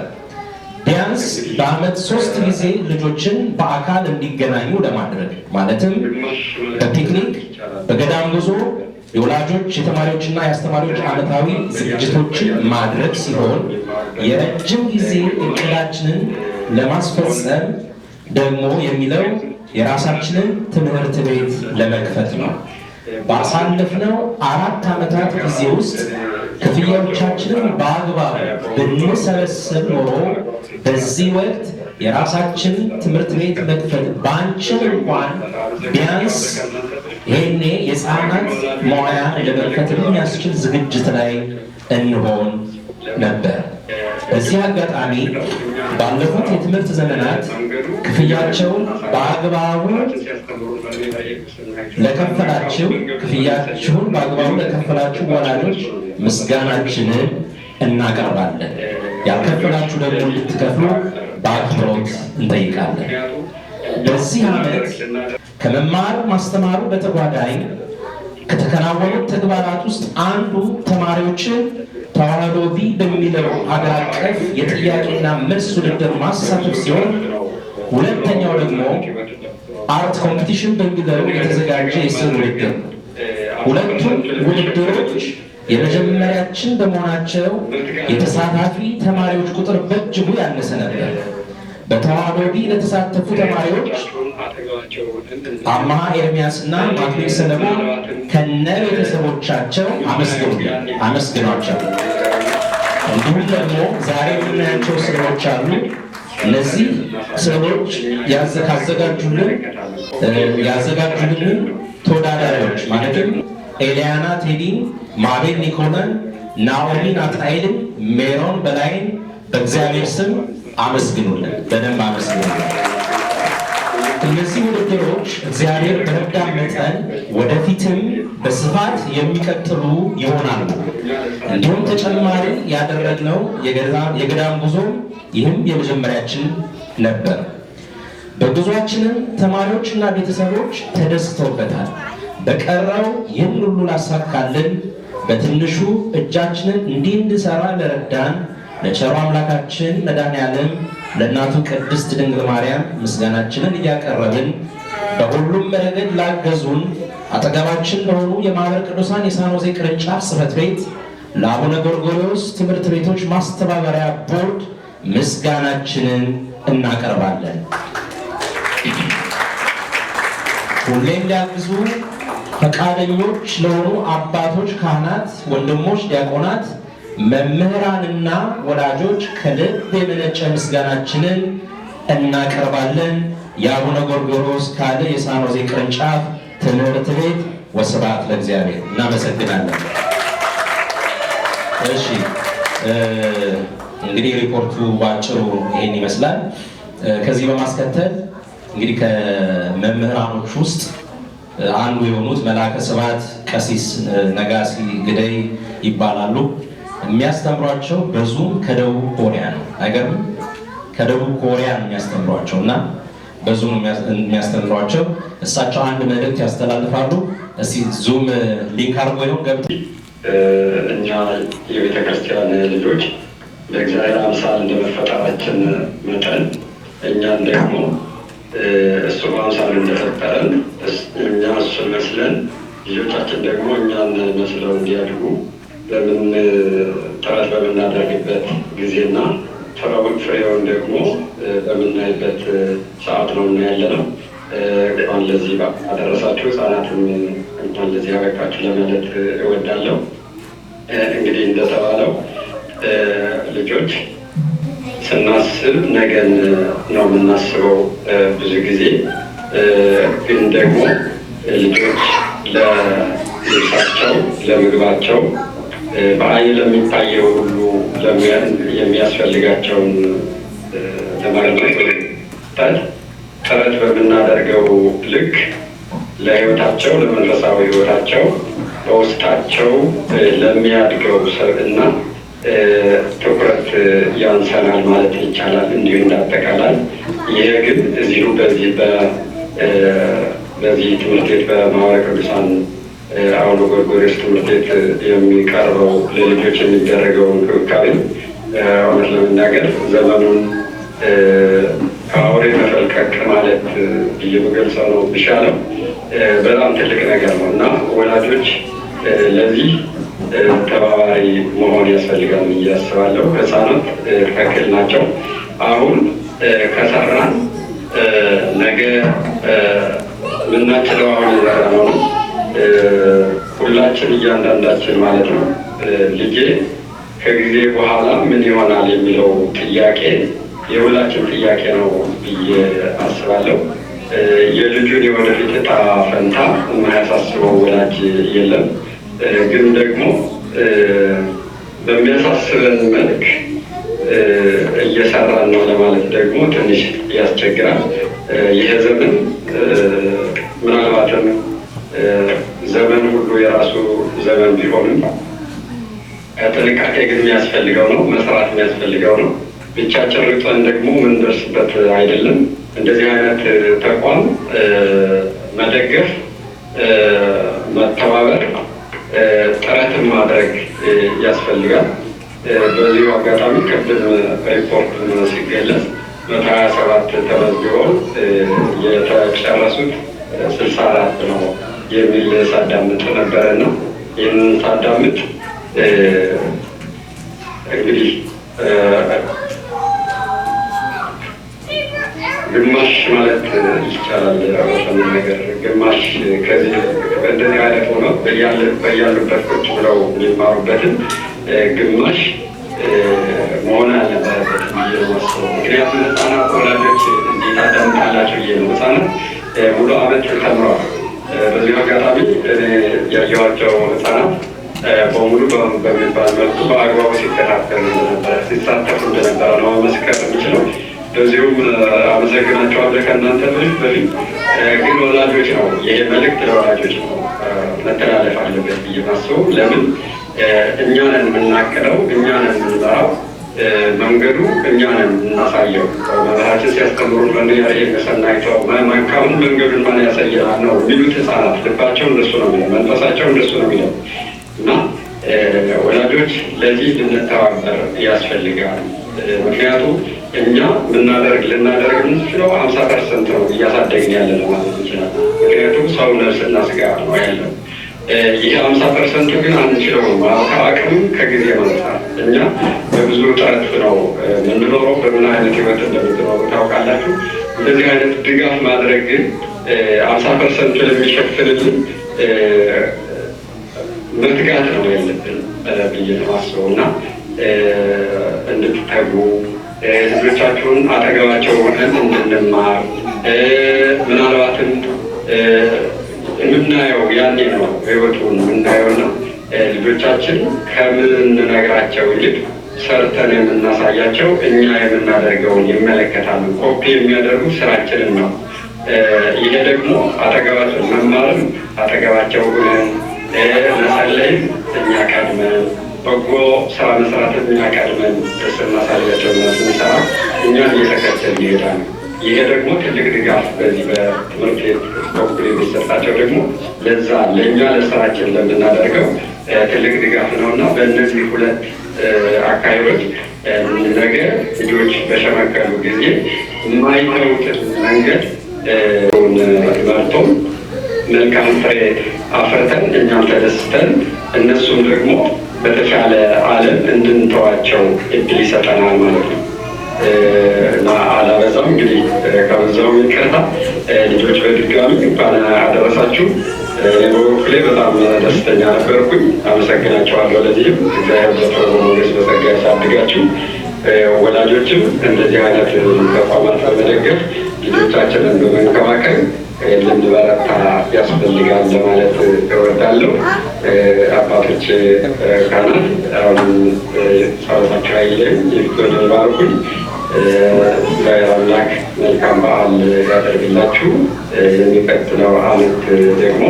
ቢያንስ በዓመት 3 ጊዜ ልጆችን በአካል እንዲገናኙ ለማድረግ ማለትም በፒክኒክ፣ በገዳም ጉዞ የወላጆች የተማሪዎችና የአስተማሪዎች ዓመታዊ ዝግጅቶችን ማድረግ ሲሆን የረጅም ጊዜ እቅዳችንን ለማስፈጸም ደግሞ የሚለው የራሳችንን ትምህርት ቤት ለመክፈት ነው። ባሳለፍነው 4 ዓመታት ጊዜ ውስጥ ክፍያዎቻችንን በአግባብ ብንሰበስብ ኖሮ በዚህ ወቅት የራሳችን ትምህርት ቤት መክፈት ባንችል እንኳን ቢያንስ ይሄኔ የሕፃናት መዋያ ለመክፈት የሚያስችል ዝግጅት ላይ እንሆን ነበር። በዚህ አጋጣሚ ባለፉት የትምህርት ዘመናት ክፍያቸውን በአግባቡ ለከፈላችሁ ወላጆች ምስጋናችንን እናቀርባለን። ያልከፈላችሁ ደግሞ እንድትከፍሉ በአክብሮት እንጠይቃለን። በዚህ ዓመት ከመማር ማስተማሩ በተጓዳኝ ከተከናወኑት ተግባራት ውስጥ አንዱ ተማሪዎችን ተዋህዶ ቢ በሚለው ሀገር አቀፍ የጥያቄና መልስ ውድድር ማሳተፍ ሲሆን ሁለተኛው ደግሞ አርት ኮምፒቲሽን በሚለው የተዘጋጀ የስዕል ውድድር ነው። ሁለቱም ውድድሮች የመጀመሪያችን በመሆናቸው የተሳታፊ ተማሪዎች ቁጥር በእጅጉ ያነሰ ነበር። በተዋህዶ ዲን ለተሳተፉ ተማሪዎች አማሃ ኤርሚያስና ማክቤል ሰለሞን ከነ ቤተሰቦቻቸው አመስግኗቸው። እንዲሁም ደግሞ ዛሬ የምናያቸው ስዕሎች አሉ። እነዚህ ስዕሎች ያዘጋጁልን ተወዳዳሪዎች ማለትም ኤልያና ቴዲን፣ ማቤል ኒኮለን፣ ናኦሚ ናትናኤልን፣ ሜሮን በላይን በእግዚአብሔር ስም አመስግኑልን፣ በደንብ አመስግኑልን። እነዚህ ውድድሮች እግዚአብሔር በረዳን መጠን ወደፊትም በስፋት የሚቀጥሉ ይሆናሉ። እንዲሁም ተጨማሪ ያደረግነው የገዳም ጉዞ ይህም የመጀመሪያችን ነበር። በጉዟችንም ተማሪዎችና ቤተሰቦች ተደስተውበታል። በቀረው ይህን ሁሉ ላሳካልን በትንሹ እጃችንን እንዲህ እንድሰራ ለረዳን ለቸሩ አምላካችን መድኃኔዓለም ለእናቱ ቅድስት ድንግል ማርያም ምስጋናችንን እያቀረብን በሁሉም ረገድ ላገዙን አጠገባችን ለሆኑ የማኅበረ ቅዱሳን የሳኖዜ ቅርንጫፍ ጽሕፈት ቤት ለአቡነ ጎርጎርዮስ ትምህርት ቤቶች ማስተባበሪያ ቦርድ ምስጋናችንን እናቀርባለን። ሁሌም ሊያግዙ ፈቃደኞች ለሆኑ አባቶች፣ ካህናት፣ ወንድሞች፣ ዲያቆናት፣ መምህራንና ወላጆች ከልብ የመነጨ ምስጋናችንን እናቀርባለን። የአቡነ ጎርጎርዮስ ካለ የሳኖዜ ቅርንጫፍ ትምህርት ቤት ወስብሐት ለእግዚአብሔር። እናመሰግናለን። እሺ እንግዲህ ሪፖርቱ ባጭሩ ይሄን ይመስላል። ከዚህ በማስከተል እንግዲህ ከመምህራኖች ውስጥ አንዱ የሆኑት መልአከ ስብሐት ቀሲስ ነጋሲ ግደይ ይባላሉ። የሚያስተምሯቸው በዙም ከደቡብ ኮሪያ ነው። አይገርም? ከደቡብ ኮሪያ ነው የሚያስተምሯቸው እና በዙም የሚያስተምሯቸው እሳቸው አንድ መልእክት ያስተላልፋሉ። እስቲ ዙም ሊንክ አድርጎ ይሆን ገብቶ እኛ የቤተ ክርስቲያን ልጆች በእግዚአብሔር አምሳል እንደመፈጠራችን መጠን እኛን ደግሞ እሱ በአምሳል እንደፈጠረን እኛ እሱን መስለን ልጆቻችን ደግሞ እኛን መስለው እንዲያድጉ ጥረት በምናደርግበት ጊዜና ፍሬውን ደግሞ በምናይበት ሰዓት ነው እና ያለነው። እንኳን ለዚህ አደረሳችሁ። ሕፃናትም እንኳን ለዚህ አበቃችሁ ለማለት እወዳለሁ። እንግዲህ እንደተባለው ልጆች ስናስብ ነገን ነው የምናስበው ብዙ ጊዜ። ግን ደግሞ ልጆች ለልብሳቸው፣ ለምግባቸው በዓይን ለሚታየው ሁሉ የሚያስፈልጋቸውን ለማግኘት ጥረት በምናደርገው ልክ ለሕይወታቸው፣ ለመንፈሳዊ ሕይወታቸው በውስጣቸው ለሚያድገው ሰብዕና ትኩረት ያንሰናል ማለት ይቻላል። እንዲሁ እንዳጠቃላይ ይሄ ግን እዚሁ በዚህ ትምህርት ቤት በማኅበረ ቅዱሳን አቡነ ጎርጎርዮስ ትምህርት ቤት የሚቀርበው ለልጆች የሚደረገው እንክብካቤ እውነት ለመናገር ዘመኑን ከአውሬ መፈልቀቅ ማለት ብዬ በገልጸው ነው የሚሻለው። በጣም ትልቅ ነገር ነው እና ወላጆች ለዚህ ተባባሪ መሆን ያስፈልጋል ብዬ አስባለሁ። ሕፃናት ተክል ናቸው። አሁን ከሰራን ነገ ምናችለው አሁን የዘራነው ነው። ሁላችን እያንዳንዳችን ማለት ነው ልጄ ከጊዜ በኋላ ምን ይሆናል የሚለው ጥያቄ የሁላችን ጥያቄ ነው ብዬ አስባለሁ። የልጁን የወደፊት ዕጣ ፈንታ የማያሳስበው ወላጅ የለም። ግን ደግሞ በሚያሳስበን መልክ እየሰራን ነው ለማለት ደግሞ ትንሽ ያስቸግራል። ይሄ ዘመን ምናልባትም ዘመን ሁሉ የራሱ ዘመን ቢሆንም ጥንቃቄ ግን የሚያስፈልገው ነው፣ መስራት የሚያስፈልገው ነው። ብቻ ጨርጠን ደግሞ ምንደርስበት አይደለም። እንደዚህ አይነት ተቋም መደገፍ፣ መተባበር፣ ጥረትን ማድረግ ያስፈልጋል። በዚሁ አጋጣሚ ቅድም ሪፖርት ሲገለጽ 127 ተመዝግበው የተጨረሱት 64 ነው የሚል ሳዳምጥ ነበረና ይህንን ሳዳምጥ ግማሽ ማለት ይቻላል። በሰምን ነገር ግማሽ ከዚህ እንደዚህ አይነት ሆኖ በያሉበት ቁጭ ብለው የሚማሩበትን ግማሽ መሆን አለበት ብዬ ነው የማስበው። ምክንያቱም ህፃናት ወላጆች እንዴት አዳምጣላቸው ብዬ ነው። ህፃናት ሙሉ ዓመት ተምረዋል። በዚሁ አጋጣሚ እኔ ያየኋቸው ህፃናት በሙሉ በሚባል መልኩ በአግባቡ ሲከታተሉ እንደነበረ ሲሳተፉ እንደነበረ ነው መመስከር የምችለው። በዚሁም አመሰግናቸዋለሁ። ከእናንተ በፊት ግን ወላጆች ነው ይሄ መልእክት ለወላጆች ነው መተላለፍ አለበት ብዬ ማስበው። ለምን እኛ ነን የምናቅደው፣ እኛ ነን የምንመራው፣ መንገዱ እኛ ነን የምናሳየው። መምህራችን ሲያስተምሩ ለንያሬ መሰናይተው መልካሙን መንገዱን ማን ያሳየናል ነው የሚሉት ህፃናት። ልባቸው እንደሱ ነው የሚለው፣ መንፈሳቸው እንደሱ ነው የሚለው እና ወላጆች ለዚህ ልንተባበር ያስፈልጋል። ምክንያቱም እኛ ልናደርግ የምንችለው 50% ነው እያሳደግን ያለ ነው ማለት ይችላል። ምክንያቱም ሰው ነፍስና ስጋ ነው ያለው። ይህ 50% ግን አንችለውም። ከአቅም ከጊዜ ማንሳት እኛ በብዙ ጥረት ነው የምንኖረው። በምን አይነት ህይወት እንደምትኖሩ ታውቃላችሁ። እንደዚህ አይነት ድጋፍ ማድረግ ግን 50% ለሚሸፍንልን መትጋት ነው ያለብን ብዬ ነው የማስበው እና እንድትተጉ ልጆቻችሁን አጠገባቸው ሆነን እንድንማር ምናልባትም የምናየው ያኔ ነው ህይወቱን የምናየውና ልጆቻችን ከምንነግራቸው ይልቅ ሰርተን የምናሳያቸው እኛ የምናደርገውን ይመለከታሉ። ኮፒ የሚያደርጉ ስራችንን ነው። ይሄ ደግሞ አጠገባቸው መማርም አጠገባቸው ሆነን መጸለይም እኛ ቀድመን በጎ ስራ መስራትን እኛ ቀድመን ስናሳያቸውና ስንሰራ እኛን እየተከተል ይሄዳል። ይሄ ደግሞ ትልቅ ድጋፍ በዚህ በትምህርት ቤት በኩል የሚሰጣቸው ደግሞ ለዛ ለእኛ ለስራችን ለምናደርገው ትልቅ ድጋፍ ነው እና በእነዚህ ሁለት አካባቢዎች ነገ ልጆች በሸመገሉ ጊዜ የማይተውትን መንገድ መርቶም መልካም ፍሬ አፍርተን እኛም ተደስተን እነሱም ደግሞ በተሻለ ዓለም እንድንተዋቸው እድል ይሰጠናል ማለት ነው እና አላበዛም። እንግዲህ ከበዛው ይቅርታ። ልጆች በድጋሚ እንኳን አደረሳችሁ። በበኩሌ በጣም ደስተኛ ነበርኩኝ። አመሰግናቸዋለሁ። ለዚህም እግዚአብሔር በጥሩ ሞገስ በጸጋ ያሳድጋችሁ። ወላጆችም እንደዚህ አይነት ተቋማት በመደገፍ ልጆቻችንን በመንከባከብ ልንበረታ ያስፈልጋል ለማለት እወዳለሁ። አባቶች ካህናት አሁን ጸሎታቸው አይለይም፣ ይፍቶን ይባርኩኝ። እግዚአብሔር አምላክ መልካም በዓል ያደርግላችሁ። የሚቀጥለው ዓመት ደግሞ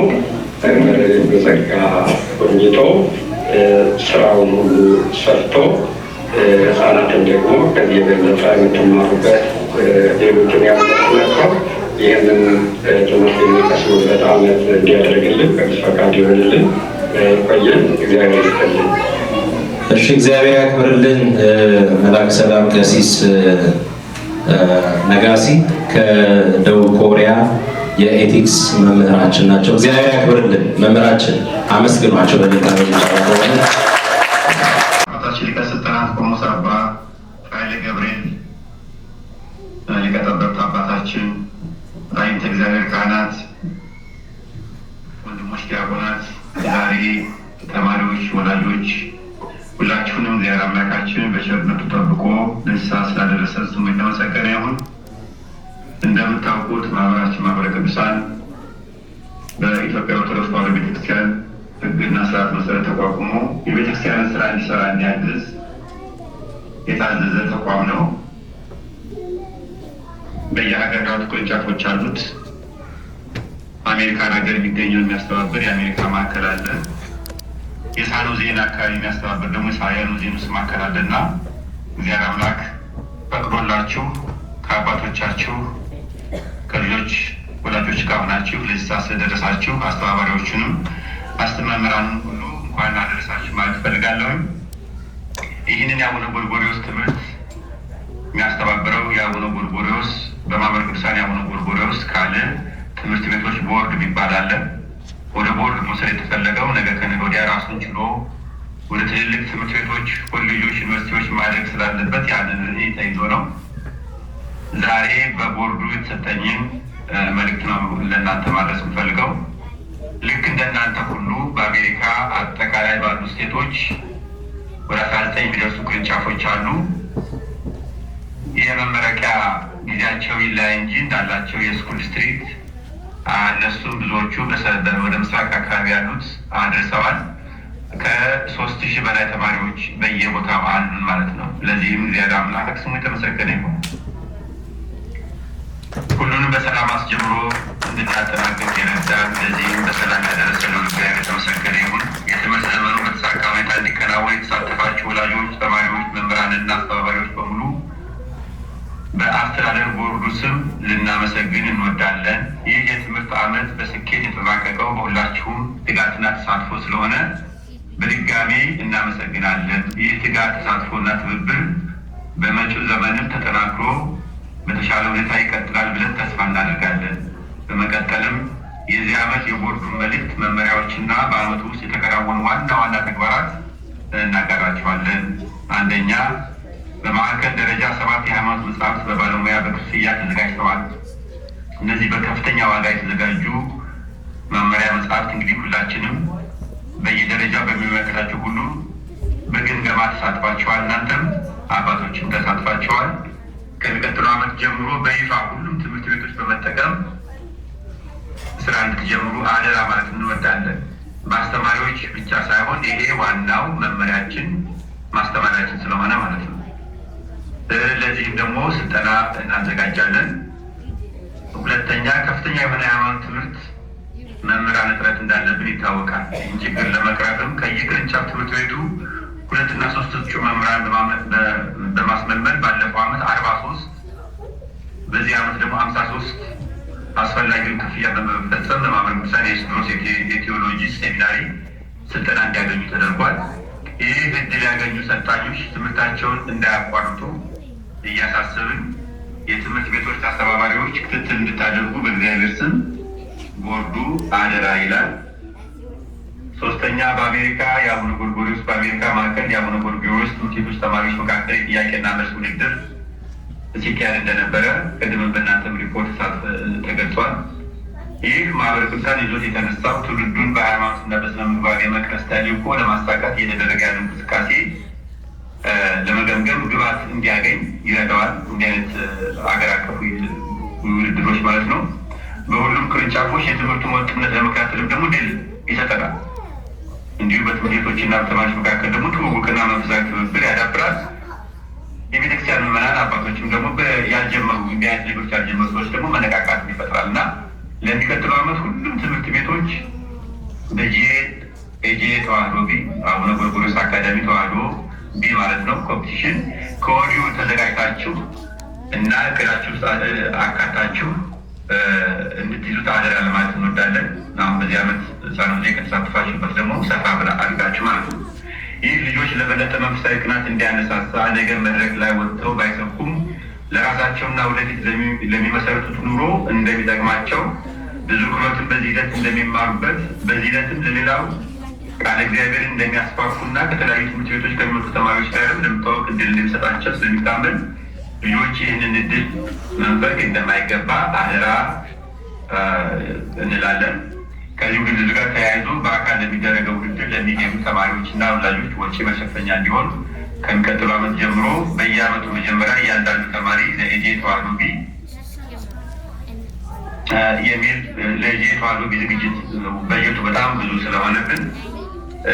በጸጋ ጎብኝቶ ስራውን ሁሉ ሰርቶ ህፃናትን ደግሞ ከዚህ የበለጠ የምትማሩበት ሌሎችን ያመለክነው ይህንን ትምህርት የሚቀስሙበት ዓመት እንዲያደርግልን ቅዱስ ፈቃድ ይሆንልን። ቆየን። እግዚአብሔር ይስጥልን። እሺ፣ እግዚአብሔር ያክብርልን። መልአከ ሰላም ቀሲስ ነጋሲ ከደቡብ ኮሪያ የኤቲክስ መምህራችን ናቸው። እግዚአብሔር ያክብርልን። መምህራችን አመስግኗቸው በድጋሚ ሆነ አባታችን ሊቀ ሥልጣናት ቆሞስ አባ ኃይሌ ገብርኤል፣ ሊቀ ጠበብት አባታችን ራይንተ እግዚአብሔር ካህናት፣ ወንድሞች ዲያቆናት፣ ዛሬ ተማሪዎች፣ ወላጆች ሁላችሁንም እግዚአብሔር አምላካችን በቸርነቱ ጠብቆ ንስሐ ስላደረሰን ስሙ የተመሰገነ ይሁን። እንደምታውቁት ማህበራችን ማህበረ ቅዱሳን በኢትዮጵያ ኦርቶዶክስ ተዋሕዶ ቤተክርስቲያን ሕግና ስርዓት መሰረት ተቋቁሞ የቤተክርስቲያንን ስራ እንዲሰራ እንዲያግዝ የታዘዘ ተቋም ነው። በየሀገራት ቅርንጫፎች አሉት። አሜሪካን ሀገር የሚገኘው የሚያስተባብር የአሜሪካ ማዕከል አለ። የሳኖ ዜና አካባቢ የሚያስተባብር ደግሞ የሳያኖ ዜኑስ ማዕከል አለና እግዚአብሔር አምላክ ፈቅዶላችሁ ከአባቶቻችሁ ከልጆች ወላጆች ጋር ሆናችሁ ለዚህ ሰዓት ስለደረሳችሁ አስተባባሪዎቹንም አስተማመራንም ሁሉ እንኳን አደረሳችሁ ማለት እፈልጋለሁ። ይህንን የአቡነ ጎርጎርዮስ ትምህርት የሚያስተባብረው የአቡነ ጎርጎርዮስ በማህበረ ቅዱሳን የአቡነ ጎርጎርዮስ ካለ ትምህርት ቤቶች ቦርድ የሚባል አለ። ወደ ቦርድ መውሰድ የተፈለገው ነገ ከነገ ወዲያ ራሱን ችሎ ወደ ትልልቅ ትምህርት ቤቶች፣ ኮሌጆች፣ ዩኒቨርሲቲዎች ማድረግ ስላለበት ያንን ተይዞ ነው። ዛሬ በቦርዱ የተሰጠኝን መልእክት ነው ለእናንተ ማድረስ የምፈልገው። ልክ እንደናንተ ሁሉ በአሜሪካ አጠቃላይ ባሉ ስቴቶች ወደ 19 የሚደርሱ ቅርንጫፎች አሉ። የመመረቂያ ጊዜያቸው ይለያይ እንጂ እንዳላቸው የስኩል ስትሪት እነሱ ብዙዎቹ ወደ ምስራቅ አካባቢ ያሉት አድርሰዋል። ከ3000 በላይ ተማሪዎች በየቦታው አሉን ማለት ነው። ለዚህም እግዚአብሔር አምላክ ስሙ የተመሰገነ ይሁን። ሁሉንም በሰላም አስጀምሮ እንድናጠናቀቅ የረዳን ለዚህም በሰላም ያደረሰን እግዚአብሔር የተመሰገነ ይሁን። የትምህርት ዘመኑ በተሳካ ሁኔታ እንዲከናወን የተሳተፋችሁ ወላጆች፣ ተማሪዎች፣ መምህራንና አስተባባሪዎች በሙሉ በአስተዳደር ቦርዱ ስም ልናመሰግን እንወዳለን። ይህ የትምህርት ዓመት በስኬት የተጠናቀቀው በሁላችሁም ትጋትና ተሳትፎ ስለሆነ በድጋሜ እናመሰግናለን። ይህ ትጋት፣ ተሳትፎና ትብብር በመጪው ዘመንም ተጠናክሮ በተሻለ ሁኔታ ይቀጥላል ብለን ተስፋ እናደርጋለን። በመቀጠልም የዚህ ዓመት የቦርዱን መልእክት፣ መመሪያዎችና በዓመቱ ውስጥ የተከናወኑ ዋና ዋና ተግባራት እናጋራቸዋለን። አንደኛ፣ በማዕከል ደረጃ 7 የሃይማኖት መጽሐፍት በባለሙያ በክፍያ ተዘጋጅተዋል። እነዚህ በከፍተኛ ዋጋ የተዘጋጁ መመሪያ መጽሐፍት እንግዲህ ሁላችንም በየደረጃው በሚመለከታቸው ሁሉ በግምገማ ተሳትፋቸዋል። እናንተም አባቶችም ተሳትፋቸዋል። ከሚቀጥለው ዓመት ጀምሮ በይፋ ሁሉም ትምህርት ቤቶች በመጠቀም ስራ እንድትጀምሩ አደራ ማለት እንወዳለን። በአስተማሪዎች ብቻ ሳይሆን ይሄ ዋናው መመሪያችን ማስተማሪያችን ስለሆነ ማለት ነው። ለዚህም ደግሞ ስልጠና እናዘጋጃለን። ሁለተኛ፣ ከፍተኛ የሆነ የሃይማኖት ትምህርት መምህራን እጥረት እንዳለብን ይታወቃል። ይህን ችግር ለመቅረፍም ከየቅርንጫፍ ትምህርት ቤቱ 2 እና 3 እጩ መምህራን በማስመልመል ባለፈው ዓመት 43 በዚህ ዓመት ደግሞ 53 አስፈላጊውን ክፍያ በመፈጸም ለማህበረ ቅዱሳን የስድሮስ የቴዎሎጂ ሴሚናሪ ስልጠና እንዲያገኙ ተደርጓል። ይህ እድል ያገኙ ሰልጣኞች ትምህርታቸውን እንዳያቋርጡ እያሳሰብን የትምህርት ቤቶች አስተባባሪዎች ክትትል እንድታደርጉ በእግዚአብሔር ስም ቦርዱ አደራ ይላል። ሶስተኛ፣ በአሜሪካ የአቡነ ጎርጎርዮስ በአሜሪካ ማዕከል የአቡነ ጎርጎርዮስ ትምህርት ቤቶች ተማሪዎች መካከል ጥያቄና መልስ ውድድር ሲካሄድ እንደነበረ ቅድም በእናንተም ሪፖርት ተገልጿል። ይህ ማህበረ ቅዱሳን ይዞት የተነሳው ትውልዱን በሃይማኖትና በስነ ምግባር የመቅረጽ ተልዕኮ ለማሳካት እየተደረገ ያለው እንቅስቃሴ ለመገምገም ግብዓት እንዲያገኝ ይረዳዋል። እንዲህ አይነት አገር አቀፍ ውድድሮች ማለት ነው። በሁሉም ቅርንጫፎች የትምህርቱን ወጥነት ለመከታተልም ደግሞ ድል ይሰጠናል። እንዲሁም በትምህርት ቤቶችና በተማሪዎች መካከል ደግሞ ትውውቅና መንፈሳዊ ትብብር ያዳብራል። የቤተክርስቲያን ምዕመናን አባቶችም ደግሞ ያልጀመሩ እንዲህ አይነት ልጆች ያልጀመሩ ሰዎች ደግሞ መነቃቃት ይፈጥራል እና ለሚቀጥለው ዓመት ሁሉም ትምህርት ቤቶች በኤጄ ተዋህዶ ቢ አቡነ ጎርጎርዮስ አካዳሚ ተዋህዶ ቢ ማለት ነው ኮምፒቲሽን ከወዲሁ ተዘጋጅታችሁ እና እቅዳችሁ አካታችሁ እንድትይዙት አደራ ለማለት እንወዳለን። አሁን በዚህ ዓመት ሳኖዜ ከተሳተፋችሁበት ደግሞ ሰፋ ብላ አድርጋችሁ ማለት ነው። ይህ ልጆች ለበለጠ መንፈሳዊ ቅናት እንዲያነሳሳ ነገ መድረክ ላይ ወጥተው ባይሰብኩም ለራሳቸውና ወደፊት ለሚመሰረቱት ኑሮ እንደሚጠቅማቸው ብዙ ክህሎትን በዚህ ሂደት እንደሚማሩበት በዚህ ሂደትም ለሌላው ቃለ እግዚአብሔር እንደሚያስፋፉና ከተለያዩ ትምህርት ቤቶች ከሚመጡ ተማሪዎች ጋር ለምታወቅ እድል እንደሚሰጣቸው ስለሚታመን ልጆች ይህንን እድል መንፈግ እንደማይገባ አደራ እንላለን። ከዚህ ውድድር ጋር ተያይዞ በአካል ለሚደረገው ውድድር ለሚገኙ ተማሪዎችና ወላጆች ወጪ መሸፈኛ እንዲሆን ከሚቀጥሉ ዓመት ጀምሮ በየዓመቱ መጀመሪያ እያንዳንዱ ተማሪ ለኤጄ ተዋህዶ ቢ የሚል ለኤጄ ተዋህዶ ቢ ዝግጅት በጀቱ በጣም ብዙ ስለሆነብን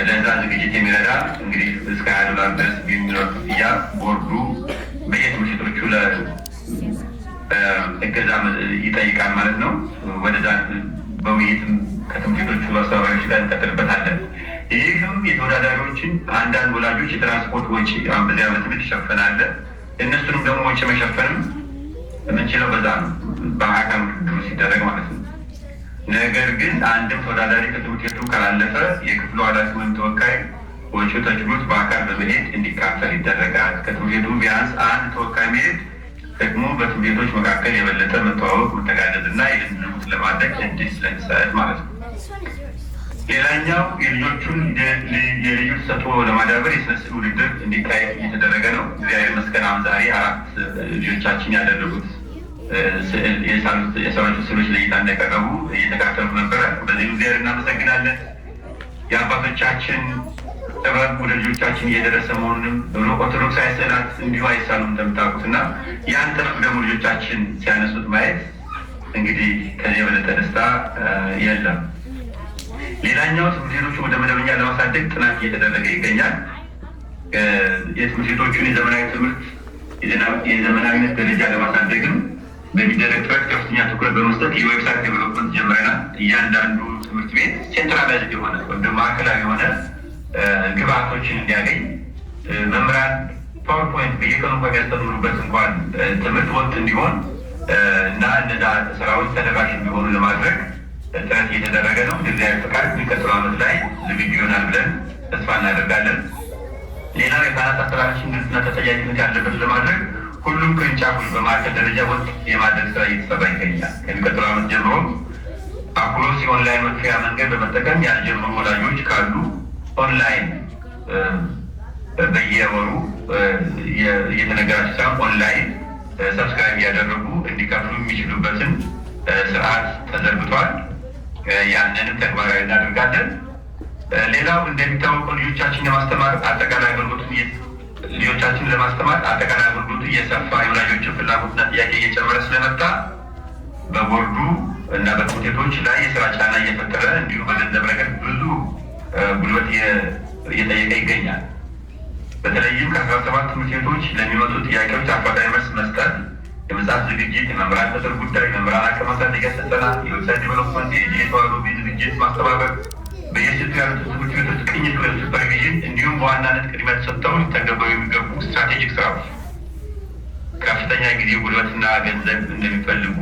ለዛ ዝግጅት የሚረዳ እንግዲህ እስከ $20 ድረስ የሚኖር ክፍያ ቦርዱ በየትምህርት ቤቶቹ ለእገዛ ይጠይቃል ማለት ነው። ወደዛ በውይይትም ከትምህርት ቤቶቹ አስተባባሪዎች ጋር እንቀጥልበታለን። ይህም የተወዳዳሪዎችን አንዳንድ ወላጆች የትራንስፖርት ወጪ አሁን በዚህ ዓመት ይሸፈናል። እነሱንም ደግሞ ወጪ መሸፈንም የምንችለው በዛ ነው በአካል ውድድሩ ሲደረግ ማለት ነው። ነገር ግን አንድም ተወዳዳሪ ከትምህርት ቤቱ ካላለፈ የክፍሉ ኃላፊ ወይም ተወካይ ወጪው ተችሎት በአካል በመሄድ እንዲካፈል ይደረጋል። ከትምህርት ቤቱ ቢያንስ አንድ ተወካይ መሄድ ደግሞ በትምህርት ቤቶች መካከል የበለጠ መተዋወቅ፣ መተጋገዝ እና የልምድ ልውውጥ ለማድረግ እድል ስለሚሰጥ ማለት ነው። ሌላኛው የልጆቹን የልዩ ተሰጥኦ ለማዳበር የስነ ስዕል ውድድር እንዲካሄድ እየተደረገ ነው። እግዚአብሔር ይመስገን ዛሬ 4 ልጆቻችን ያደረጉት የሰራቸው ስዕሎች ለእይታ እንዳይቀረቡ እየተካተሉ ነበረ። በዚህ እግዚአብሔር እናመሰግናለን። የአባቶቻችን ጥበብ ወደ ልጆቻችን እየደረሰ መሆኑንም ኦርቶዶክሳዊ ስዕላት እንዲሁ አይሳሉም እንደምታውቁት እና ያን ጥበብ ደግሞ ልጆቻችን ሲያነሱት ማየት እንግዲህ ከዚህ የበለጠ ደስታ የለም። ሌላኛው ትምህርት ቤቶቹ ወደ መደበኛ ለማሳደግ ጥናት እየተደረገ ይገኛል። የትምህርት ቤቶቹን የዘመናዊ ትምህርት የዘመናዊነት ደረጃ ለማሳደግም በሚደረግ ጥረት ከፍተኛ ትኩረት በመስጠት የዌብሳይት ዴቨሎፕመንት ጀምረናል። እያንዳንዱ ትምህርት ቤት ሴንትራላይዝድ የሆነ ወይም ማዕከላዊ የሆነ ግብአቶችን እንዲያገኝ መምህራን ፓወርፖይንት በየቀኑ ከሚያስተምሩበት እንኳን ትምህርት ወጥ እንዲሆን እና እነዛ ስራዎች ተደራሽ እንዲሆኑ ለማድረግ ጥረት እየተደረገ ነው። እግዚአብሔር ፈቃድ የሚቀጥለው ዓመት ላይ ዝግጁ ይሆናል ብለን ተስፋ እናደርጋለን። ሌላው የካህናት አስተዳደራችን ግልጽና ተጠያቂነት ያለበት ለማድረግ ሁሉም ቅርንጫፎች በማዕከል ደረጃ ወጥ የማድረግ ስራ እየተሰራ ይገኛል። ከሚቀጥለው ዓመት ጀምሮ አኩሎስ የኦንላይን መክፈያ መንገድ በመጠቀም ያልጀመሩ ወላጆች ካሉ ኦንላይን በየወሩ እየተነገራቸው ሳይሆን ኦንላይን ሰብስክራይብ እያደረጉ እንዲከፍሉ የሚችሉበትን ስርዓት ተዘርግቷል። ያንንም ተግባራዊ እናደርጋለን። ሌላው እንደሚታወቀው ልጆቻችን ለማስተማር አጠቃላይ አገልግሎቱን እየሰፋ የወላጆችን ፍላጎትና ጥያቄ እየጨመረ ስለመጣ በቦርዱ እና በትምህርት ቤቶች ላይ የስራ ጫና እየፈጠረ እንዲሁም በገንዘብ ረገድ ብዙ ጉልበት እየጠየቀ ይገኛል። በተለይም ከ17 ትምህርት ቤቶች ለሚመጡ ጥያቄዎች አፋጣኝ መልስ መስጠት፣ የመጽሐፍ ዝግጅት፣ የመምህራን ቅጥር ጉዳይ፣ መምህራን አቅም ማሳደጊያ ስልጠና፣ የዌብሳይት ዴቨሎፕመንት፣ የተዋሕዶ ዝግጅት ማስተባበር፣ በየሴቱ ያሉት ትምህርት ቤቶች ቅኝት ወይም ሱፐርቪዥን እንዲሁም በዋናነት ቅድሚያ ተሰጥተው ሊተገበሩ የሚገቡ ስትራቴጂክ ስራዎች ከፍተኛ ጊዜ ጉልበትና ገንዘብ እንደሚፈልጉ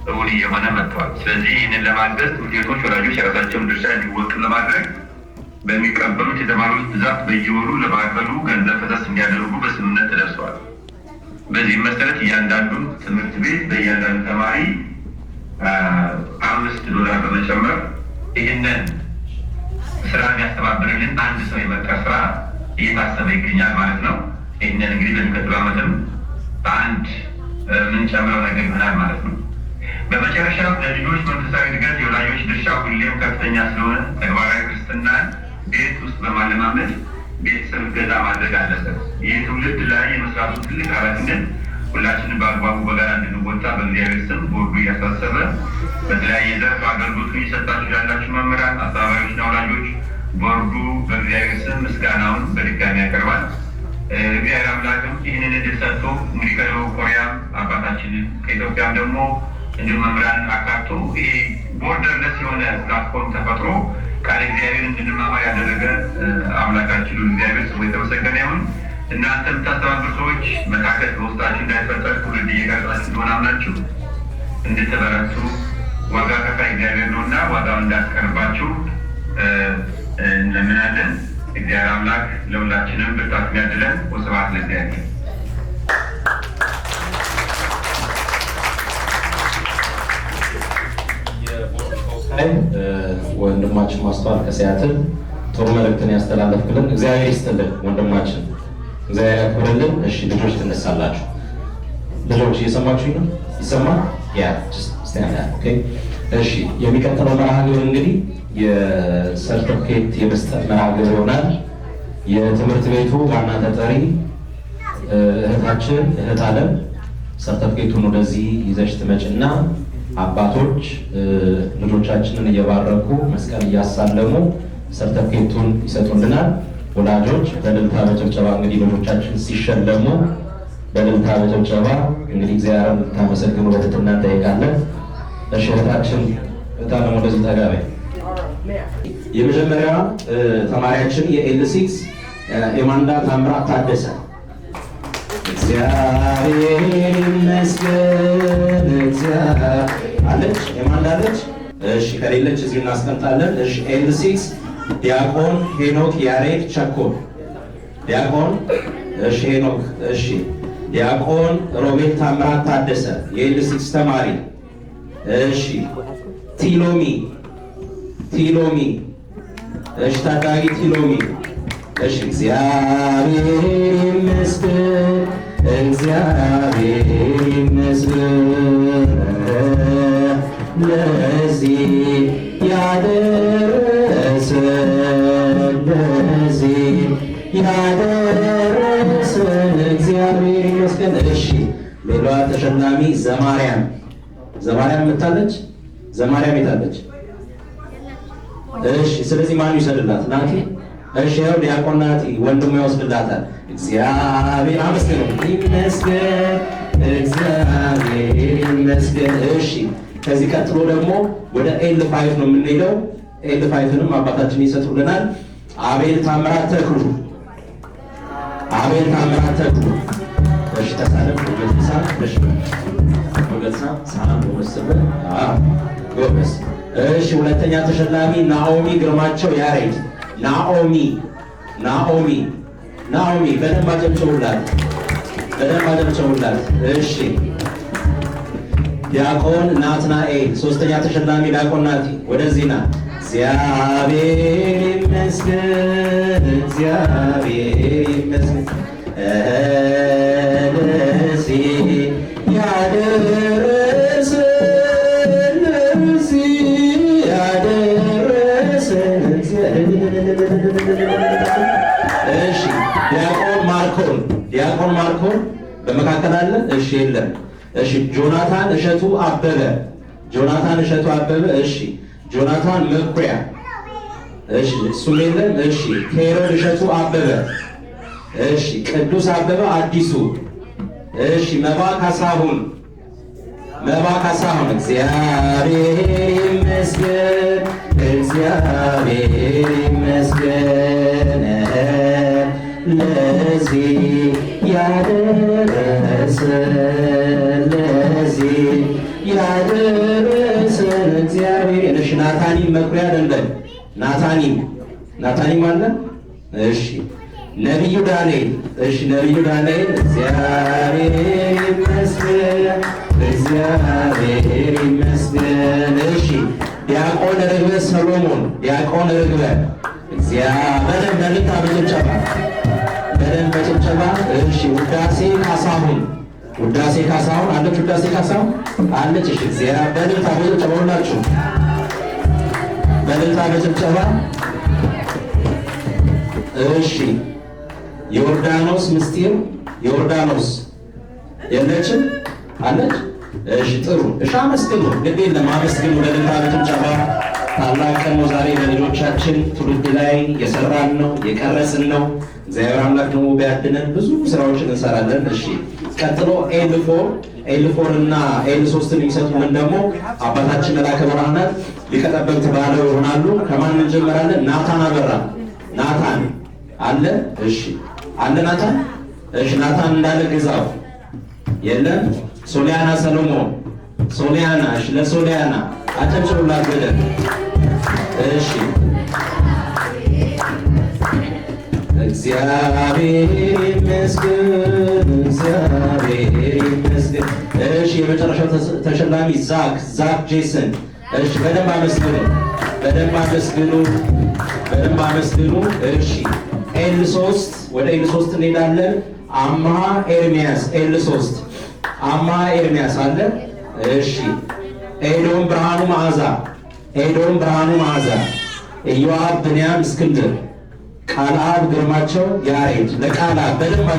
እውን እየሆነ መጥተዋል። ስለዚህ ይህንን ለማገዝ ትምህርት ቤቶች ወላጆች የራሳቸውን ድርሻ እንዲወጡ ለማድረግ በሚቀበሉት የተማሪዎች ብዛት በየወሩ ለማዕከሉ ገንዘብ ፈሰስ እንዲያደርጉ በስምምነት ተደርሰዋል። በዚህም መሰረት እያንዳንዱን ትምህርት ቤት በእያንዳንዱ ተማሪ $5 በመጨመር ይህንን ስራ የሚያስተባብርልን አንድ ሰው የመቅጠር ስራ እየታሰበ ይገኛል ማለት ነው። ይህንን እንግዲህ በሚቀጥለው ዓመትም በአንድ የምንጨምረው ነገር ይሆናል ማለት ነው። በመጨረሻ ለልጆች መንፈሳዊ እድገት የወላጆች ድርሻ ሁሌም ከፍተኛ ስለሆነ ተግባራዊ ክርስትናን ቤት ውስጥ በማለማመድ ቤተሰብ ገዛ ማድረግ አለበት። ይህ ትውልድ ላይ የመስራቱ ትልቅ ኃላፊነት ሁላችንን በአግባቡ በጋራ እንድንወጣ በእግዚአብሔር ስም ቦርዱ እያሳሰበ በተለያየ ዘርፍ አገልግሎቱን እየሰጣችሁ ያላችሁ መምህራን፣ አስተባባሪዎችና ወላጆች ቦርዱ በእግዚአብሔር ስም ምስጋናውን በድጋሚ ያቀርባል። እግዚአብሔር አምላክም ይህንን እድል ሰጥቶ እንግዲህ ከደቡብ ኮሪያም አባታችንን ከኢትዮጵያም ደግሞ እንዲሁም መምህራን አካቶ ይሄ ቦርደርለስ የሆነ ፕላትፎርም ተፈጥሮ ቃል እግዚአብሔር እንድንማማር ያደረገ አምላካችን እግዚአብሔር ስሙ የተመሰገነ ይሁን። እናንተ የምታስተባብሩ ሰዎች መታከት በውስጣችሁ እንዳይፈጠር ትውልድ እየቀረጻችሁ እንደሆነ አምናችሁ እንድትበረቱ ዋጋ ከፋይ እግዚአብሔር ነውና ዋጋውን እንዳትቀርባችሁ እንለምናለን። እግዚአብሔር አምላክ ለሁላችንም ብርታት ያድለን። ወስብሐት ለእግዚአብሔር። ወንድማችን ማስተዋል ከሲያትል ጥሩ መልእክትን ያስተላለፍክልን እግዚአብሔር ይስጥልን። ወንድማችን እግዚአብሔር ያክብርልን። እሺ ልጆች ትነሳላችሁ። ልጆች እየሰማችሁ ነው? ይሰማል? ያ ኦኬ። እሺ የሚቀጥለው መርሃ ግብር እንግዲህ የሰርተፍኬት የመስጠት መርሃ ግብር ይሆናል። የትምህርት ቤቱ ዋና ተጠሪ እህታችን እህት አለም ሰርተፍኬቱን ወደዚህ ይዘሽ ትመጭና አባቶች ልጆቻችንን እየባረኩ መስቀል እያሳለሙ ሰርተፍኬቱን ይሰጡልናል። ወላጆች በእልልታ በጭብጨባ እንግዲህ ልጆቻችን ሲሸለሙ በእልልታ በጭብጨባ እንግዲህ እግዚአብሔርን እንድታመሰግኑ በትህትና እንጠይቃለን። እሺ እህታችን እህታለም ወደዚህ ጠጋ በይ። የመጀመሪያ ተማሪያችን የኤል6 ኤማንዳ ታምራት ታደሰ። እግዚአብሔር ይመስገን አለች። ኤማንዳ አለች? እሺ ከሌለች እዚህ እናስቀምጣለን። እሺ ኤል6 ዲያቆን ሄኖክ ያሬድ ቸኮል ዲያቆን። እሺ ሄኖክ። እሺ ዲያቆን ሮቤል ታምራት ታደሰ የኤል6 ተማሪ። እሺ ቲሎሚ እሺ ታዳጊ ቲሎሚ። እሺ እግዚአብሔር ይመስገን እግዚአብሔር ይመስገን ለዚህ ያደረሰን ለዚህ ያደረሰን እግዚአብሔር ይመስገን። እሺ ሌላ ተሸላሚ ዘማርያም የምታለች ዘማርያም የታለች? እሺ ስለዚህ ማን ይወስድላት? ናቲ። እሺ ያው ዲያቆን ናቲ ወንድሙ ይወስድላታል። እግዚአብሔር አመስግኑ። ይመስገን እግዚአብሔር ይመስገን። እሺ ከዚህ ቀጥሎ ደግሞ ወደ ኤል5 ነው የምንሄደው። ኤል5ንም አባታችን ይሰጡልናል። አቤል ታምራት ተክሉ እሺ ተሳለም ወገሳ እሺ ወገሳ ሰላም ወሰበ ጎበስ። እሺ ሁለተኛ ተሸላሚ ናኦሚ ግርማቸው ያሬድ። ናኦሚ በደንብ አጨብጭቡላት። እሺ ዲያቆን ናትናኤል ሶስተኛ ተሸላሚ ዲያቆን ናቲ ወደዚህ ና። እግዚአብሔር ይመስገን ለዚህ ያደረሰን እሺ ዲያቆን ማርኮን በመካከል አለ? እሺ የለም። እሺ ጆናታን እሸቱ አበበ። እሺ ጆናታን መኩሪያ። እሺ እሱም የለም። እሺ ኬሮን እሸቱ አበበ። እሺ ቅዱስ አበበ አዲሱ። እሺ መባ ካሳሁን እግዚአብሔር ይመስገን ለዚህ ያደረሰን እግዚአብሔር። እሺ ናታኒም መኩሪያ አይደለም? ናታኒም አለ? እሺ ነቢዩ ዳንኤል። እሺ ነቢዩ ዳንኤል እግዚአብሔር ይመስገን። እሺ ዲያቆን ርግበ ሰሎሞን በደንብ በጭብጨባ። እሺ ውዳሴ ካሳሁን አለች? ውዳሴ ካሳሁን አለች? እሺ እግዚአብሔር በጭብጨባ ሁላችሁ በጭብጨባ። እሺ ዮርዳኖስ ምስጢር የለችም? አለች? እሺ ጥሩ። እሺ አመስግኑ። ግድ የለም አመስግኑ። ለልታ በጭብጨባ። ታላቅ ቀን ነው ዛሬ በልጆቻችን ትውልድ ላይ የሰራን ነው የቀረጽን ነው። እግዚአብሔር አምላክ ደግሞ ቢያድነን ብዙ ስራዎችን እንሰራለን። እሺ ቀጥሎ ኤል4 እና ኤል3 የሚሰጡልን ደግሞ አባታችን መላከ ብርሃናት ሊቀ ጠበብት ባለው ይሆናሉ። ከማን እንጀምራለን? ናታን አበራ። ናታን አለ? እሺ አለ ናታን። እሺ ናታን እንዳለ ግዛው የለም። ሶሊያና ሰሎሞን እሺ ለሶሊያና አጨብጭቡላት በደንብ። እሺ እግዚአብሔር ይመስገን። እሺ የመጨረሻው ተሸላሚ ዛክ ጄሰን። እሺ በደንብ አመስግኑ። እሺ ኤል3 ወደ ኤል3 እንሄዳለን። አማሃ ኤርሚያስ አለ? እሺ ኤዶም ብርሃኑ መዓዛ፣ ኢዮአብ ብንያም እስክንድር፣ ቃልአብ ግርማቸው ያሬድ። ለቃልአብ በደንብ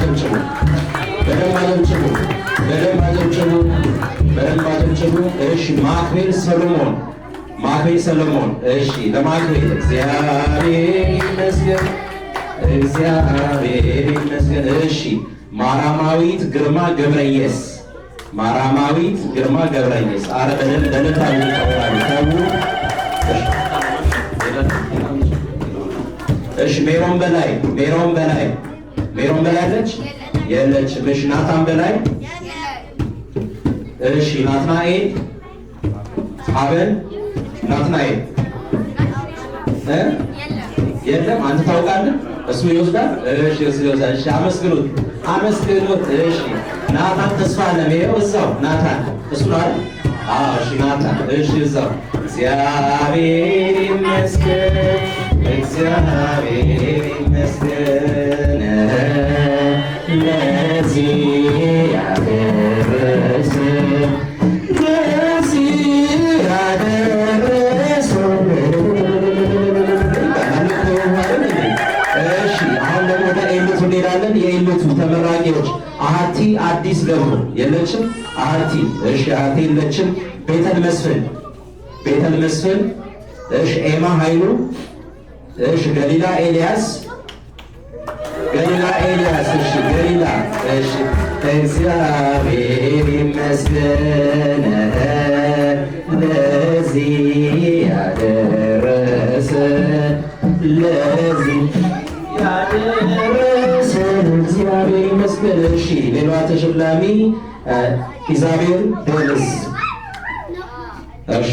አጨብጭቡ። እሺ ማክቤል ሰሎሞን። እሺ ለማክቤል እግዚአብሔር ይመስገን። እሺ ማራማዊት ግርማ ገብረየስ። አረ በደንብ ለልታ እሺ ሜሮን በላይ አለች? የለችም። እሺ ናታን በላይ። እሺ ናትናኤል አበል ናትናኤል የለም። አንተ ታውቃለህ? እሱ ይወስዳል። እሺ አመስግኑት። እሺ ናታን ተስፋ አለም። ይኸው እዛው ናታን እሱ ነው አይደል? እሺ ናታን። እሺ እዛው እግዚአብሔር ይመስገን ለዚህ ለዚህ ያደረሰን እሺ አሁን ደግሞ ወደ ኤልቱ እንሄዳለን። የኤልቱ ተመራቂዎች አሃቲ አዲስ ገብሩ የለችም? አሃቲ እሺ፣ አሃቲ የለችም። ቤተል መስፍን እሺ፣ ኤማ ኃይሉ እሺ፣ ገሊላ ኤልያስ እሺ፣ ገሊላ እሺ፣ እግዚአብሔር ይመስገን ለዚህ ያደረሰን ለዚህ ያደረሰን እግዚአብሔር ይመስገን። እሺ ሌሏ ተሸላሚ ኢዛቤል ደምስ እሺ፣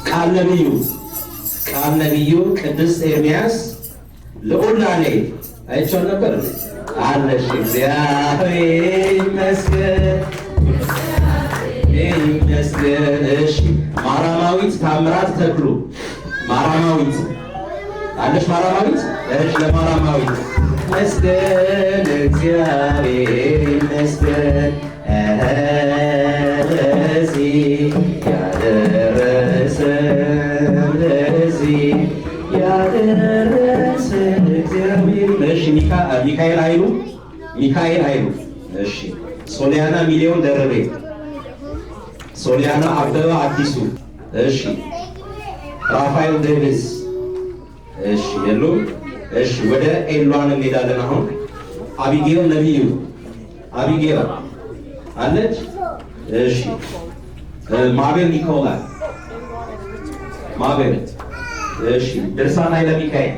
ቃል ነቢዩ ቅድስት ኤርሚያስ ልዑላኔ አይቼው ነበር አለሽ። እግዚአብሔር ይመስገን። እሺ ማራማዊት ታምራት ተክሉ ማራማዊት አለሽ? ማራማዊት እሺ፣ ለማራማዊት መስገን እግዚአብሔር ይመስገን ለዚህ ያደረሰን እግዚአብሔር። እሺ ሚካኤል ኃይሉ እሺ፣ ሶሊያና ሚሊዮን ደረቤ ሶሊያና አበበ አዲሱ እሺ፣ ራፋኤል ዴቪስ እሺ፣ የሉም። እሺ ወደ ኤሏን እንሄዳለን። አሁን አቢጌል ነቢዩ አቢጌል አለች። እሺ ማቤል ኒኮላ ማቤል እሺ፣ ድርሳን ኃይለ ሚካኤል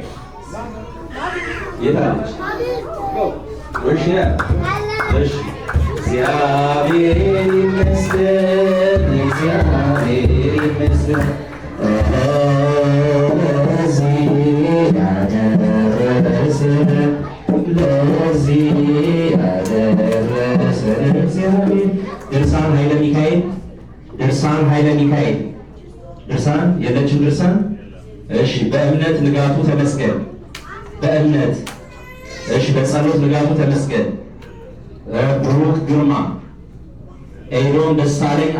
የታለች? እሺ እሺ፣ እግዚአብሔር ይመስገን ለዚህ ያደረሰን እግዚአብሔር። ድርሳን ኃይለ ሚካኤል ድርሳን የለችም? ድርሳን እሺ፣ በእምነት ንጋቱ ተመስገን እሺ፣ በጸሎት ንጋቱ ተመስገን። ብሩክ ግርማ ኤዶም ደሳለኝ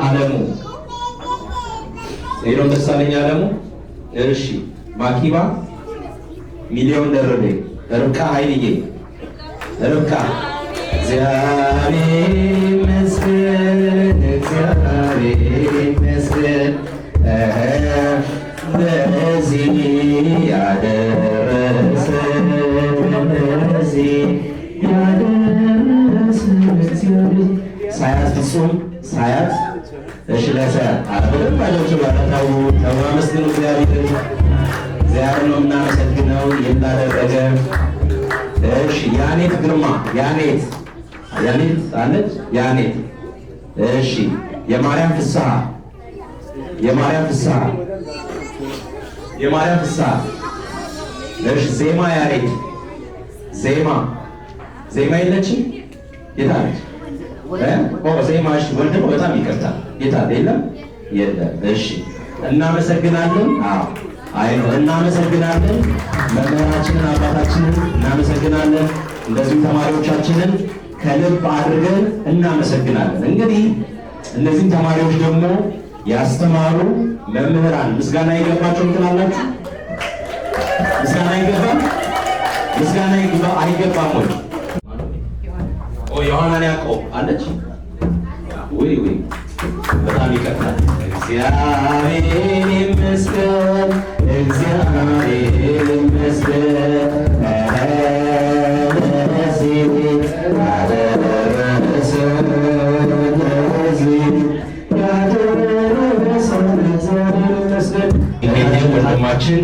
አለሙ እሺ፣ ማኪባ ሚሊዮን ደረቤ ርብቃ ኃይልዬ እግዚአብሔር ይመስገን ለዚህ ያደረሰን እግዚአብሔር። ሳያት ፍጹም ሳያት እሺ፣ ለሳያት አብረን ባለች ባለታው ተማመስግኑ እግዚአብሔር ነው የምናመሰግነው የላደረገ። እሺ ያኔት ግርማ ያኔት አለች። እሺ የማርያም ፍስሐ እሺ ዜማ ያሬድ ዜማ የለችም? የታለች? ዜማ እሺ፣ ወንድም በጣም ይቅርታል። የታለ? የለም። እሺ እናመሰግናለን። እናመሰግናለን። መምህራችንን አባታችንን እናመሰግናለን። እንደዚሁም ተማሪዎቻችንን ከልብ አድርገን እናመሰግናለን። እንግዲህ እነዚህም ተማሪዎች ደግሞ ያስተማሩ መምህራን ምስጋና ይገባቸው ትላላችሁ? ምስጋና ይገባል? ምስጋና አይገባም ወይ? ዮሐናን ያዕቆብ አለች? ወይ በጣም ይቀርታል። እግዚአብሔር ይመስገን ወንድማችን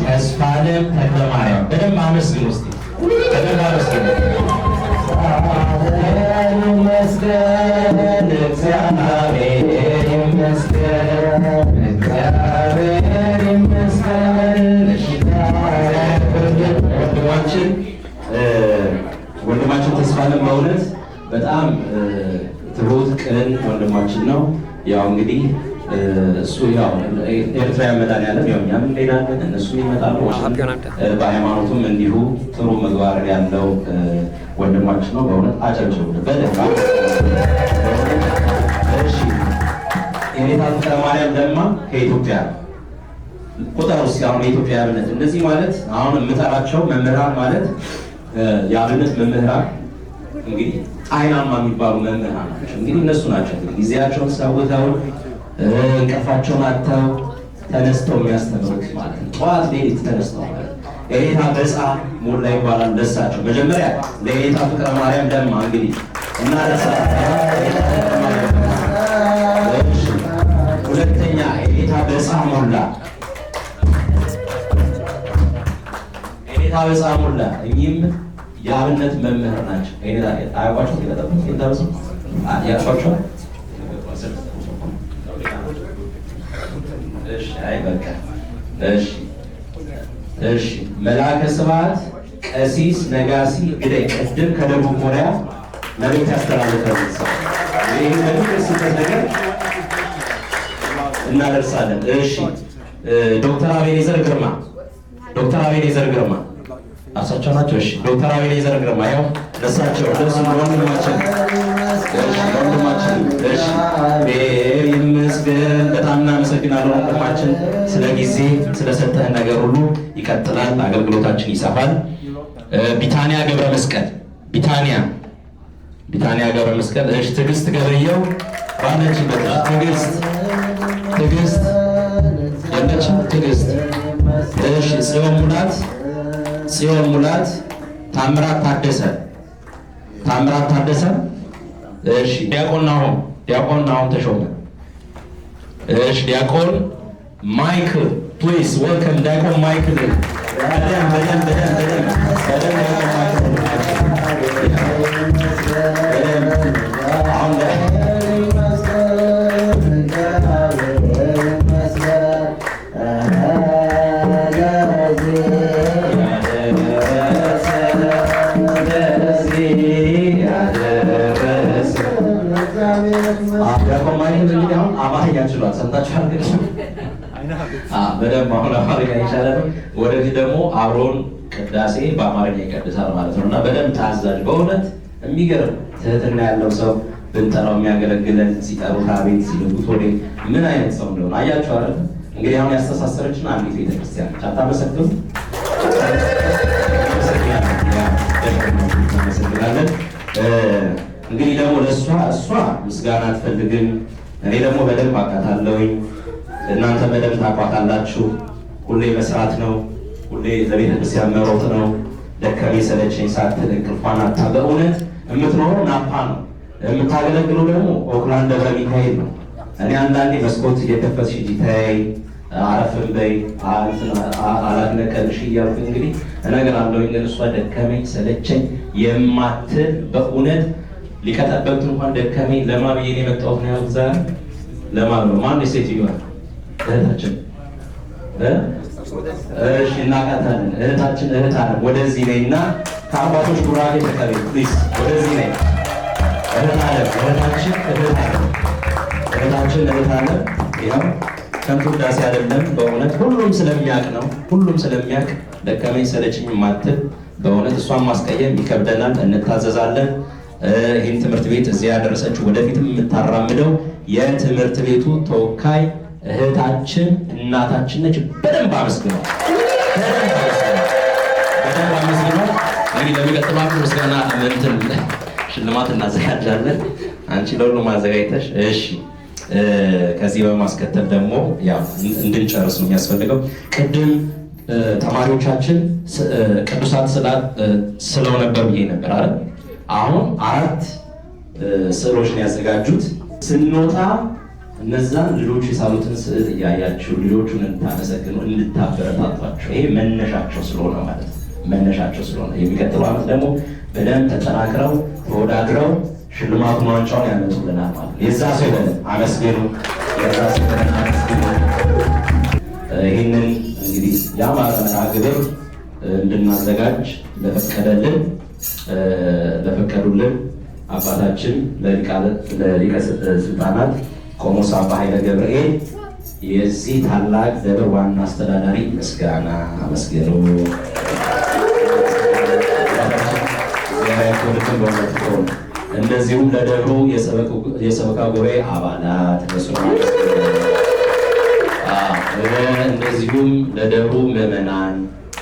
ተስፋለም ተክለማርያም በደንብ አመስግኑ እስቲ፣ በደንብ አመስግኑ። ይመስገን እግዚአብሔር ይመስገን። ወንድማችን ተስፋለም በእውነት በጣም ትሁት ቅን ወንድማችን ነው። ያው እንግዲህ እሱ ያው ኤርትራ መድኃኒዓለም ያው እኛም እንሄዳለን እነሱም ይመጣሉ። በሃይማኖቱም እንዲሁ ጥሩ ምግባር ያለው ወንድማችን ነው። በእውነት አጨብጭቡ በደንብ። እሺ የኔታ ፍቅረ ማርያም ለማ ከኢትዮጵያ ቁጥር ውስጥ አሁን የኢትዮጵያ አብነት እንደዚህ ማለት አሁን የምጠራቸው መምህራን ማለት የአብነት መምህራን እንግዲህ ጣይናማ የሚባሉ መምህራን ናቸው። እንግዲህ እነሱ ናቸው ጊዜያቸውን ሰውተው እንቅልፋቸውን አጥተው ተነስተው የሚያስተምሩት ማለት ነው። ጠዋት ሌሊት ተነስተው ማለት የኔታ በጻ ሞላ ይባላል። ለሳቸው መጀመሪያ ለኔታ ፍቅረ ማርያም ለማ እንግዲህ እና ሁለተኛ የኔታ በጻ ሞላ የኔታ በጻ ሞላ እኚህም የአብነት መምህር ናቸው። አያውቋቸው ይለጠፉት ይታበሱ ያሷቸው እሺ መልአከ ስብሐት ቀሲስ ነጋሲ ግዳይ ቅድም ከደቡብ ኮሪያ መልእክት ያስተላልፋል። ይህ መልእክት ነገር እናደርሳለን። እሺ ዶክተር አቤኔዘር ግርማ እርሳቸው ናቸው። እሺ ዶክተር አቤኔዘር ግርማ ያው ለሳቸው ለሱ ወንድማችን እሺ ይመስገን። በጣም እናመሰግናለን ወንድማችን ስለ ጊዜ ስለሰጠህን ነገር ሁሉ። ይቀጥላል፣ አገልግሎታችን ይሰፋል። ቢታንያ ገብረ መስቀል እሺ ትዕግስት ገበየው ባለችበት ትዕግስት ያለችው ትዕግስት እሺ ጽዮን ሙላት ታምራት ታደሰ እሺ ዲያቆን ናሆም ተሾመ እሺ ዲያቆን ማይክል ፕሊዝ ዌልከም ዲያቆን ማይክል በደንብ አሁን አማርኛ ይቻላል። ወደፊት ደግሞ አብሮን ቅዳሴ በአማርኛ ይቀድሳል ማለት ነው እና በደንብ ታዛዥ በእውነት የሚገርም ትህትና ያለው ሰው ብንጠራው የሚያገለግለን ሲጠሩት አቤት ሲልኩት ወደ ምን አይነት ሰው እንደሆነ አያችሁ አይደል? እንግዲህ አሁን ያስተሳሰረችን አንዲት ቤተክርስቲያን ነች። አታመሰግኑም? እናመሰግናለን። እንግዲህ ደግሞ እሷ ምስጋና አትፈልግም። እኔ ደግሞ በደንብ አውቃታለሁኝ። እናንተ በደንብ ታውቋታላችሁ። ሁሌ መስራት ነው፣ ሁሌ ለቤተክርስቲያን መሮጥ ነው። ደከመኝ ሰለቸኝ ሳትል እንቅልፏን አታ በእውነት የምትኖረው ናፓ ነው። የምታገለግለው ደግሞ ኦክላንድ ደብረ ሚካኤል ነው። እኔ አንዳንዴ መስኮት እየከፈትሽ ሂጂ ተይ አረፍን በይ አላግነቀልሽ እያልኩ እንግዲህ እነግራለሁኝ። ግን እሷ ደከመኝ ሰለቸኝ የማትል በእውነት ሊቀጠበብት እንኳን ደከመኝ ለማ ብዬ ነው የመጣሁት ነው ያሉት። ዛሬ ለማ ነው ማን ሴትዮዋ እህታችን እሺ እናቃታለን። እህታችን እህት አለ ወደዚህ ነይና ከአባቶች ቡራኬ ተቀበል ፕሊዝ። ወደዚህ ነይ እህት አለ እህታችን እህት አለ። ይኸው ከንቱ ውዳሴ አይደለም በእውነት ሁሉም ስለሚያውቅ ነው። ሁሉም ስለሚያውቅ ደከመኝ ሰለችኝ የማትል በእውነት እሷን ማስቀየም ይከብደናል፣ እንታዘዛለን። ይህን ትምህርት ቤት እዚያ ያደረሰችው ወደፊትም የምታራምደው የትምህርት ቤቱ ተወካይ እህታችን እናታችን ነች። በደንብ አመስግነው። እንግዲህ ለሚቀጥለው ምስጋና እንትን ሽልማት እናዘጋጃለን። አንቺ ለሁሉም አዘጋጅተሽ እሺ። ከዚህ በማስከተል ደግሞ ያው እንድንጨርስ ነው የሚያስፈልገው። ቅድም ተማሪዎቻችን ቅዱሳት ስለው ነበር ብዬ ነበር አይደል? አሁን 4 ስዕሎችን ያዘጋጁት ስንወጣ እነዛን ልጆች የሳሉትን ስዕል እያያችሁ ልጆቹን እንድታመሰግኑ እንድታበረታቷቸው፣ ይሄ መነሻቸው ስለሆነ ማለት ነው። መነሻቸው ስለሆነ የሚቀጥለው ዓመት ደግሞ በደንብ ተጠናክረው ተወዳድረው ሽልማቱን ዋንጫውን ያመጡልናል ማለት ነው። የዛ ሰው ይበለን አመስግኑ፣ የዛ ሰው ይበለን አመስግኑ። ይህንን እንግዲህ ያማረ መርሃ ግብር እንድናዘጋጅ ለፈቀዱልን አባታችን ለሊቀ ስልጣናት ቆሞስ አባ ኃይለ ገብርኤል የዚህ ታላቅ ደብር ዋና አስተዳዳሪ ምስጋና አመስግኑ። እንደዚሁም ለደብሩ የሰበካ ጉባኤ አባላት እንደዚሁም ለደብሩ ምዕመናን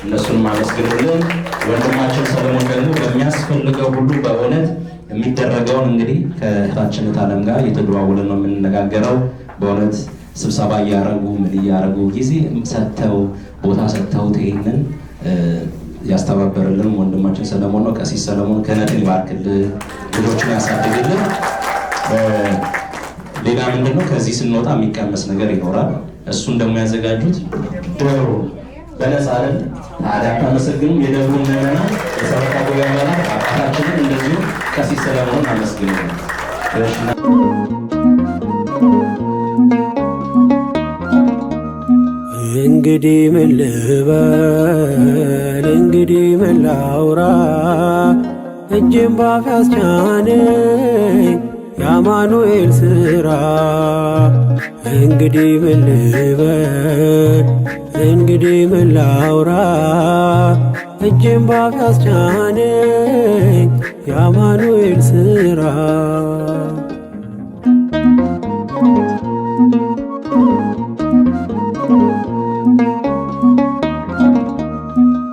እነሱን ማመስገኑልን። ወንድማችን ሰለሞን ደግሞ በሚያስፈልገው ሁሉ በእውነት የሚደረገውን እንግዲህ ከእህታችን ዓለም ጋር የተደዋወልን ነው የምንነጋገረው። በእውነት ስብሰባ እያረጉ ምን እያረጉ ጊዜ ሰጥተው ቦታ ሰጥተው ይሄንን ያስተባበረልን ወንድማችን ሰለሞን ነው። ቀሲስ ሰለሞን ክህነትን ይባርክልን፣ ልጆችን ያሳድግልን። ሌላ ምንድነው ከዚህ ስንወጣ የሚቀመስ ነገር ይኖራል። እሱን ደግሞ ያዘጋጁት ደብሩ በነፃ አይደል? ታዲያ ታመሰግኑም። የደብሩን ምዕመናን የሰበካ ጉባኤ አባላት አባታችንን እንደዚሁ ቀሲስ ሰለሞንን አመስግኑ። እንግዲህ ምን ልበል እንግዲህ ምን ላውራ እጄን ባፍ ያስቻነኝ የአማኑኤል ሥራ። እንግዲህ ምን ልበል እንግዲህ ምን ላውራ እጄን ባፍ ያስቻነኝ የአማኑኤል ሥራ።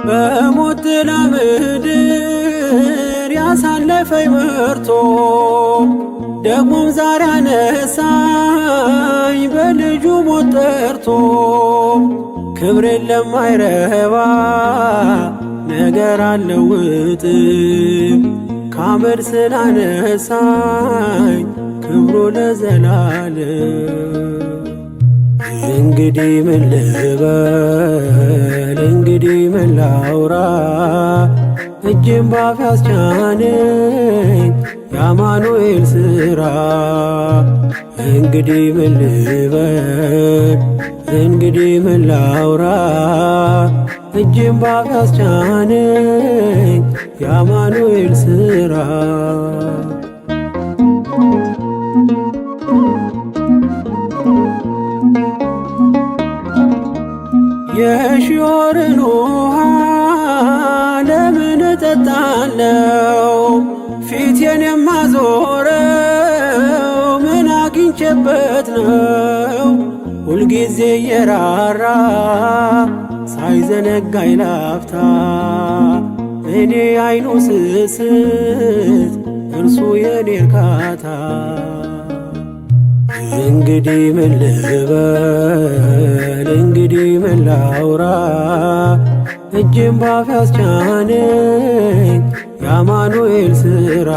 በሞት ጥላ ምድር ያሳለፈኝ መርቶ ደግሞም ዛሬ አነሳኝ በልጁ ሞት ጠርቶ። ክብሬን ለማይረባ ነገር አልለውጥም ከአመድ ስላነሳኝ ክብሩ ለዘላለም። እንግዲህ ምን ልበል እንግዲህ ምን ላውራ እጄን ባፍ ያስቻነኝ የአማኑኤል ሥራ። እንግዲህ ምን ልበል እንግዲህ ምን ላውራ እጄን ባፍ ያስቻነኝ የአማኑኤል ሥራ። የሺዮርን ውሃ ለምን እጠጣለው? ፊቴን የማዞረው ምን አግኝቼበት ነው? ሁልጊዜ የራራ ሳይዘነጋኝ ላፍታ እኔ አይኑ ስስት እርሱ የኔ እርካታ። እንግዲህ ምን ልበል እንግዲህ ምን ላውራ እጄን ባፍ ያስቻነኝ የአማኑኤል ሥራ።